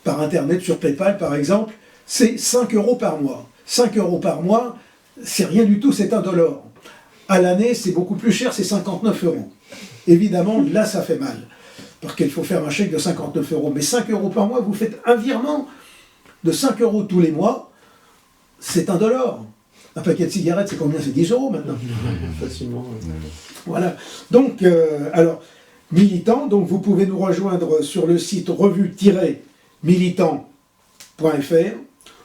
Speaker 2: par Internet, sur PayPal par exemple, c'est 5 € par mois. 5 € par mois, c'est rien du tout, c'est $1. À l'année, c'est beaucoup plus cher, c'est 59 €. Évidemment, là, ça fait mal, parce qu'il faut faire un chèque de 59 €. Mais 5 € par mois, vous faites un virement de 5 € tous les mois, c'est $1. Un paquet de cigarettes, c'est combien? C'est 10 € maintenant.
Speaker 1: Facilement. Ouais.
Speaker 2: Voilà. Donc, alors, Militant, donc vous pouvez nous rejoindre sur le site revue-militant.fr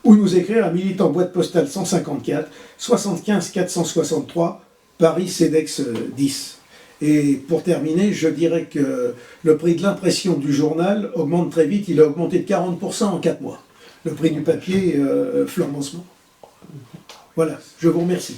Speaker 2: ou nous écrire à Militant, boîte postale 154 75 463 Paris CEDEX 10. Et pour terminer, je dirais que le prix de l'impression du journal augmente très vite, il a augmenté de 40% en 4 mois. Le prix du papier flambe en ce moment. Voilà, je vous remercie.